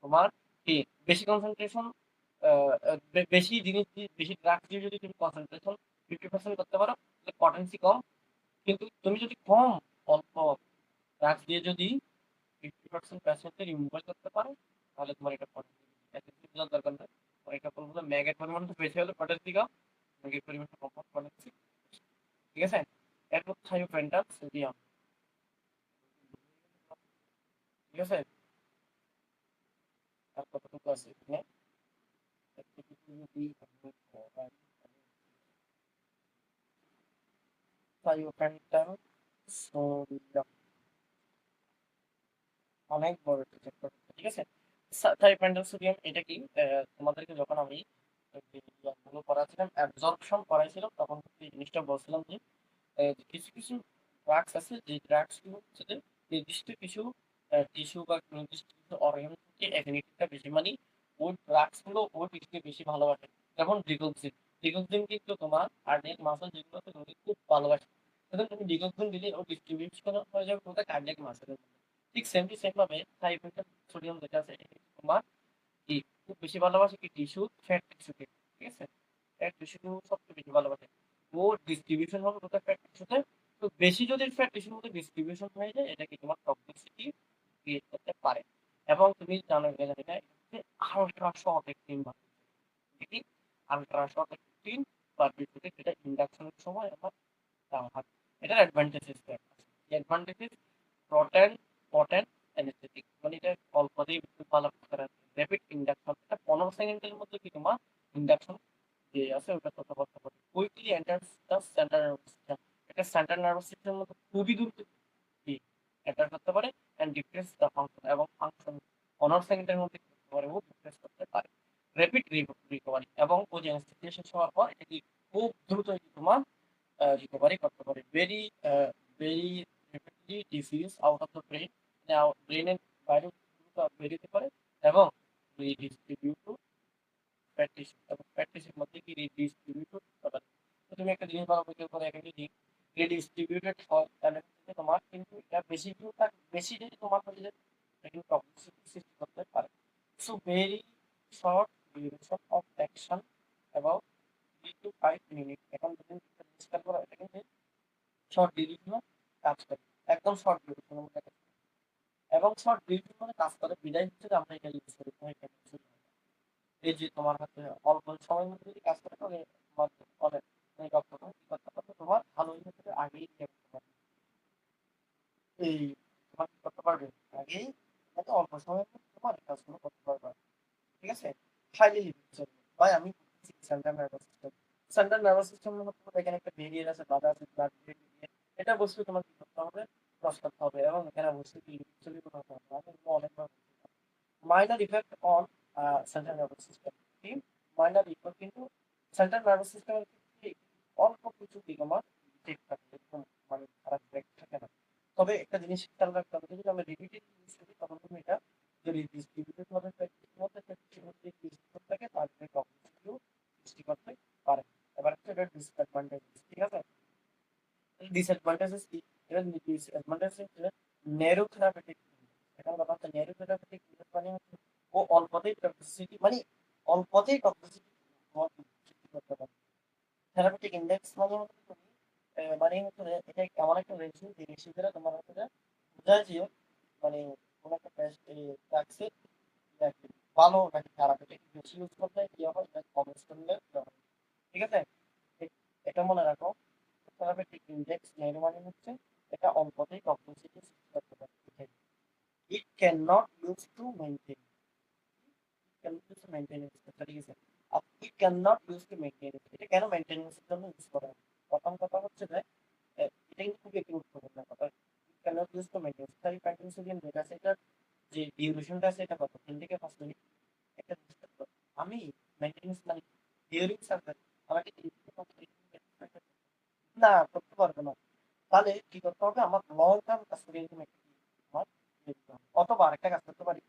তোমার কি বেশি কনসেন্ট্রেশন, বেশি জিনিস বেশি ড্রাগস দিয়ে যদি তুমি কনসেন্ট্রেশন 50% করতে পারো তাহলে পটেন্সি কম। কিন্তু তুমি যদি কম অল্প ড্রাগস দিয়ে যদি 50% প্যাসেঞ্জার রিমুভাল করতে পারো তাহলে তোমার এটা পটেন্সি এত বোঝার দরকার নেই। তোমার এটা বলবো ম্যাগের পরিমাণটা বেশি হলে পটেন্সি কম, ম্যাগের পরিমাণটা কম হলে পটেন্সি, ঠিক আছে। এরপর থাইওপেন্টাল সোডিয়াম, ঠিক আছে। আর কতটুকু আছে এখানে, এতটুকু যদি থাইওপেন্টাল সোডিয়াম অনেক বড় একটা চ্যাপ্টার, ঠিক আছে। থাইপেন্টাল সোডিয়াম এটা কি, তোমাদেরকে যখন আমি গুলো করাছিলাম অ্যাবজর্পশন করাইছিলাম তখন এই জিনিসটা বলছিলাম যে কিছু কিছু ড্রাগস আছে যে ড্রাগস গুলো হচ্ছে যে নির্দিষ্ট কিছু টিস্যু বা নির্দিষ্ট কিছু অর্গান থেকে অ্যাফিনিটিটা বেশি, মানে ওই ড্রাগস গুলো ওই টিস্যুকে বেশি ভালোবাসে। যেমন ডিগক্সিন, ডিগক্সিন কিন্তু তোমার কার্ডিয়াক মাসল যেগুলো আছে ওগুলো খুব ভালোবাসে, সুতরাং তুমি ডিগক্সিন দিলে ও ডিস্ট্রিবিউশন হয়ে যাবে কোথায়, কার্ডিয়াক মাসেলের মধ্যে। ঠিক সেম ভাবে থাইপেন্টাল সোডিয়াম যেটা আছে এটা কিন্তু তোমার কি খুব বেশি ভালোবাসে কি টিস্যু, ফ্যাট টিস্যুকে, ঠিক আছে। ফ্যাট টিস্যু সবচেয়ে বেশি ভালোবাসে, ও ডিস্ট্রিবিউশন হবে কোথায়, ফ্যাট টিস্যুতে। তো বেশি যদি ফ্যাট টিস্যুর মধ্যে ডিস্ট্রিবিউশন হয়ে যায় এটা কি তোমার টক্সিসিটি ক্রিয়েট করতে পারে। এবং তুমি জানো এটা যেটা আলট্রা শর্ট একটিন কি আলট্রা শর্ট একটিন বারবিকিউটে যেটা ইন্ডাকশনের সময় আমার দেওয়া হয়। এটার advantages advantages protein potent anaesthetic, মানে এটা অল্পতেই ভালো করে র্যাপিড ইন্ডাকশন, এটা 15 সেকেন্ডের মধ্যে কি তোমার ইন্ডাকশন যে আছে ওটা তত করতে পারে, quickly enters the central nervous system, এটা সেন্ট্রাল নার্ভাস সিস্টেমের মধ্যে খুবই দ্রুত কি এন্টার করতে পারে এন্ড ডিপ্রেস দ্য ফাংশন, এবং ফাংশন 15 সেকেন্ডের মধ্যে কি করতে পারে, ও ডিপ্রেস করতে পারে। র্যাপিড রিকভারি, এবং ও যে অ্যানেস্থেটিয়া শেষ হওয়ার পর এটা কি খুব দ্রুত তোমার রিকভারি করতে পারে। Very very rapidly diffuse out of the brain, ব্রেনের বাইরে দ্রুত বেরিয়ে পারে এবং রিডিস্ট্রিবিউট টু ফ্যাট টিস্যু, এবং ফ্যাট টিস্যুর মধ্যে কি রিডিস্ট্রিবিউট করতে পারে। তো তুমি একটা জিনিস ভালো বুঝতে পারো, একটা জিনিস রিডিস্ট্রিবিউটেড হয় তাহলে হচ্ছে তোমার কিন্তু এটা বেশি বেশি যদি তোমার হয়ে যায় এটা কিন্তু টক্সিসিটি সৃষ্টি করতে পারে। So very short duration of action about 3 to 5 minute. এখন যদি চেষ্টা করো এটা কিন্তু শর্ট ডিউরেশনে কাজ করে, একদম শর্ট ডিউরেশনের মধ্যে কাজ করে। এবং শর্ট ডিউরেশনে কাজ করে বিদায় হচ্ছে যে আমরা এটা ইউজ করি এই যে তোমার হাতে অল্প সময়ের মধ্যে যদি কাজ করে তাহলে তোমার অনেক অনেক দক্ষতা কি করতে পারবে, তোমার ভালো হিসেবে আগেই ইয়ে করতে পারবে। এই তোমার কি করতে পারবে আগেই, এত অল্প সময়ের মধ্যে তোমার এই কাজগুলো করতে পারবে, ঠিক আছে। হাইলি লিপিড, ভাই আমি central nervous system, central nervous সিস্টেমের মধ্যে এখানে একটা ভেরিয়েন্ট আছে, বাধা আছে, ব্লাড ভেরিয়েন্ট, এটা বসলে তোমার কি করতে হবে, ক্রস করতে হবে, এবং এখানে অবশ্যই কি লিপিড চলে করতে হবে। আমি অনেকবার minor effect on central nervous system কি minor effect কিন্তু সেন্ট্রাল নার্ভাস সিস্টেমের ক্ষেত্রে অল্প কিছু কি তোমার ইফেক্ট থাকে, এরকম মানে খারাপ ইফেক্ট থাকে না। তবে একটা জিনিস খেয়াল রাখতে হবে, যদি আমরা রিপিটেড ইউজ করি তখন তুমি এটা যদি ডিস্ট্রিবিউটেড ভাবে প্র্যাকটিসের মধ্যে ইউজ করতে থাকে তাহলে টক্সিসিটিও সৃষ্টি করতে পারে। এবার হচ্ছে এটা ডিসঅ্যাডভান্টেজ, ঠিক আছে। ডিসঅ্যাডভান্টেজেস কি, এটা ডিসঅ্যাডভান্টেজ হচ্ছে ন্যারো থেরাপিউটিক, এখন কথা হচ্ছে ন্যারো থেরাপিউটিক মানে হচ্ছে ও অল্পতেই টক্সিসিটি, মানে অল্পতেই টক্সিসিটি সৃষ্টি করতে পারে। থেরাপিউটিক ইন্ডেক্স মানে হচ্ছে তুমি মানে হচ্ছে এটা এমন একটা রেশিও যে রেশিও দ্বারা তোমার হচ্ছে বোঝায় যে মানে কোনো একটা ট্যাক্সে ভালো নাকি খারাপ, এটা বেশি ইউজ করলে কি হয়, কম ইউজ করলে কি হয়, ঠিক আছে। এটা মনে রাখো, থেরাপিউটিক ইন্ডেক্স নেই মানে হচ্ছে এটা অল্পতেই টক্সিসিটি সৃষ্টি করতে পারে। It can not use to maintain, can use to maintenance, ঠিক আছে। It can not use to maintenance, এটা কেন মেইনটেনেন্সের জন্য ইউজ করা হয়? প্রথম কথা হচ্ছে যে এটা কিন্তু খুবই একটি গুরুত্বপূর্ণ কথা। It can not use to maintenance, তাই প্যান্টেন্সিলিয়াম যেটা আছে এটার যে ডিউরেশনটা আছে এটা কত, 3 থেকে 5 মিনিট। একটা জিনিস দেখো, আমি মেইনটেনেন্স মানে ডিউরিং সার্জারি আমাকে না করতে পারবে না, তাহলে কি করতে হবে, আমার লং টার্ম এক্সপেরিয়েন্স আমার দেখতে হবে। অথবা আরেকটা কাজ করতে পারি,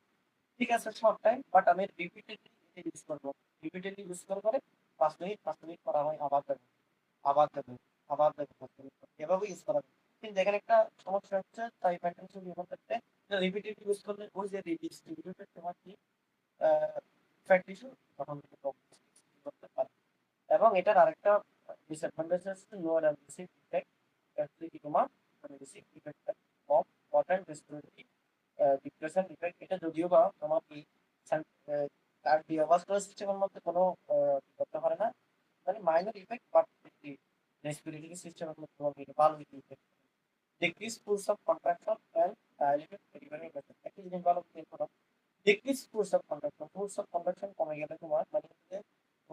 ঠিক আছে শর্ট টাইম বাট আমি রিপিটেডলি এটা ইউজ করবো, রিপিটেডলি ইউজ করে করে 5 মিনিট পর আমি আবার দেবো, আবার দেবো, আবার দেবো, 5 মিনিট পর এভাবে ইউজ করা যায়। কিন্তু এখানে একটা সমস্যা হচ্ছে, তাই প্যাটার্ন বিমন ক্ষেত্রে রিপিটেডলি ইউজ করলে ওই যে রিডিস্ট্রিবিউটেড তোমার কি ফ্যাট টিস্যু তখন কিন্তু করতে পারে। এবং এটার আরেকটা ডিসঅ্যাডভান্টেজ হচ্ছে নো অ্যানালিসিস ইফেক্ট, কি তোমার অ্যানালিসিস ইফেক্টটা কম, পটেন্ট রেসপিরেটরি ডিপ্রেশন ইফেক্ট, এটা যদিও বা তোমার কি কার্ডিওভাস্কুলার সিস্টেমের মধ্যে কোনো করতে পারে না, মানে মাইনর ইফেক্ট বাট রেসপিরেটরি সিস্টেমের মধ্যে তোমার কি ভালো effect. Decrease force of contraction and dialytic delivery method, একটা জিনিস ভালো করে করো, decrease force of contraction, force of contraction কমে গেলে তোমার মানে হচ্ছে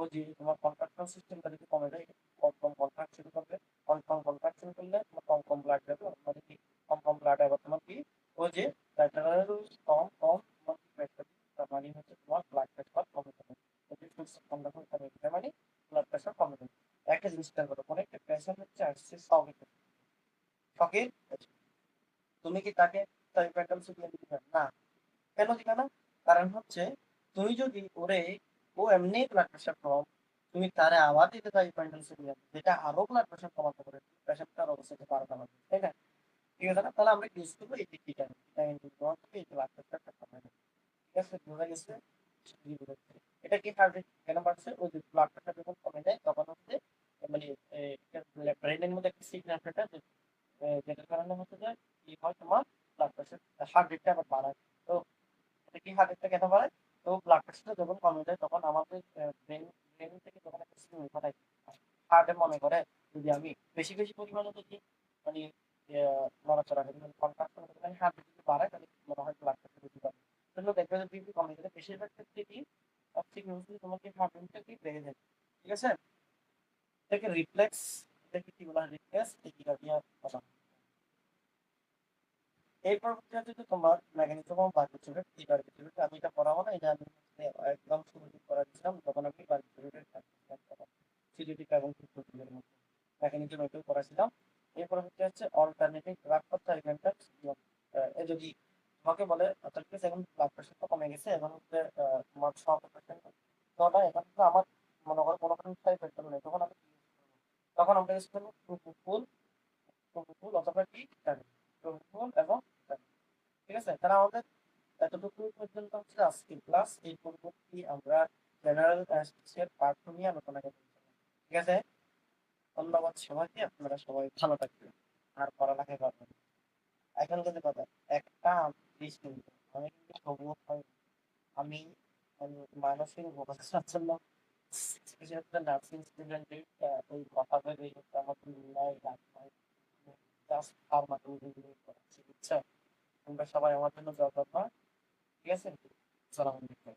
ও যে তোমার কন্ট্রাকশন সিস্টেমটা যদি কমে যায়, কম কম কন্ট্রাক্ট শুরু করবে, কম কম কন্ট্রাক্ট শুরু করলে তোমার কম কম ব্লাড যাবে, মানে কি কম কম ব্লাড আবার তোমার কি ও যে ল্যাটারাল কম কম তোমার কি প্রেশার, তার মানে হচ্ছে তোমার ব্লাড প্রেশার কমে যাবে। যদি সুস্থ কন্ট্রাকশন কমে যায় মানে ব্লাড প্রেশার কমে যাবে। একটা জিনিস খেয়াল করো, কোনো একটা পেশেন্ট হচ্ছে আসছে শখে, শখে তুমি কি তাকে সাইফাইটাল সিপিএন দিবে না? কেন দিবে না? কারণ হচ্ছে তুমি যদি ওরে, ও এমনি ব্লাড প্রেশার কম, তুমি তারে আবার দিতে চাই সাইফাইটাল সিপিএন, যেটা আরো ব্লাড প্রেশার কমাতে পারে, প্রেশারটার অবস্থাতে বাড়াতে পারবে, তাই না? ঠিক আছে না? তাহলে আমরা ইউজ করবো এই ভিটামিন, ভিটামিন ডি তোমার থেকে এই ব্লাড প্রেশারটা কমায় দেবে। ঠিক আছে, বোঝা গেছে? জি, বোঝা গেছে। এটা কি হার্ট রেট কেন বাড়ছে? ওই যে ব্লাড প্রেশার যখন কমে যায় তখন হচ্ছে মানে ব্রেনের মধ্যে একটা সিগন্যাল যেটার কারণে হচ্ছে যে কি হয়, তোমার ব্লাড প্রেশার, হার্ট রেটটা আবার বাড়ায়। তো এটা কি হার্ট রেটটা কেন বাড়ায়? তো ব্লাড প্রেশারটা যখন কমে যায় তখন আমাদের ব্রেন ব্রেন থেকে যখন একটা সিগন্যাল পাঠায় হার্টে, মনে করে যদি আমি বেশি বেশি পরিমাণে যদি মানে নড়াচড়া করি, মানে কন্ট্রাকশন করি, মানে হার্ট যদি বাড়ায় তাহলে মনে হয় ব্লাড প্রেশার বেশি বাড়ে। তাহলে দেখবে যে বিপি কমে গেলে বেশিরভাগ ক্ষেত্রে কি অবস্টিক তোমাকে হার্ট রেটটা কি বেড়ে যায়। ঠিক আছে, এটাকে রিফ্লেক্স, এটাকে কি বলা হয়, রিফ্লেক্স টেকিকার্ডিয়া বলা হয়। এই পরবর্তীতে যে তোমার মেকানিজম অফ বারবিটুরেট, এই বারবিটুরেট আমি এটা পড়াবো না, এটা আমি একদম শুরুতে পড়া দিয়েছিলাম যখন আমি বারবিটুরেটের সিডিটিকা এবং ফিফটোটিনের মধ্যে মেকানিজম এটাও পড়াছিলাম। এই পরবর্তী হচ্ছে অল্টারনেটিভ ড্রাগ ফর সাইলেন্টার সিন্ড্রোম। যদি তোমাকে বলে আচ্ছা ঠিক আছে, এখন ব্লাড প্রেশারটা কমে গেছে, এখন হচ্ছে তোমার 100% এখন তো আমার মনে করো কোনো কারণে সাইড এফেক্ট নেই, তখন আমি কি use করবো? তখন আমরা ইউজ করবো প্রোপোফুল, প্রোপোফুল অথবা কি ভিটামিন, প্রোপোফুল এবং ভিটামিন। ঠিক আছে, তারা আমাদের এতটুকু পর্যন্ত হচ্ছে আজকের ক্লাস। এই পরবর্তী আমরা জেনারেল অ্যানাস্থেসিয়ার পার্ট নিয়ে আলোচনা করব। ঠিক আছে, ধন্যবাদ সবাইকে, আপনারা সবাই ভালো থাকবেন আর পড়ালেখা করবেন। এখন যদি কথা একটা 20 মিনিট, আমি কিন্তু তবুও আমি মানসিক উপকারের জন্য স্পেশাল নার্সিং স্টুডেন্টের ওই কথা ভেবে আমার নাই ডাক্তার, জাস্ট ফার্মাকোলজি করাচ্ছি, বুঝছো? তোমরা সবাই আমার জন্য দরকার। ঠিক আছে, সালাম আলাইকুম।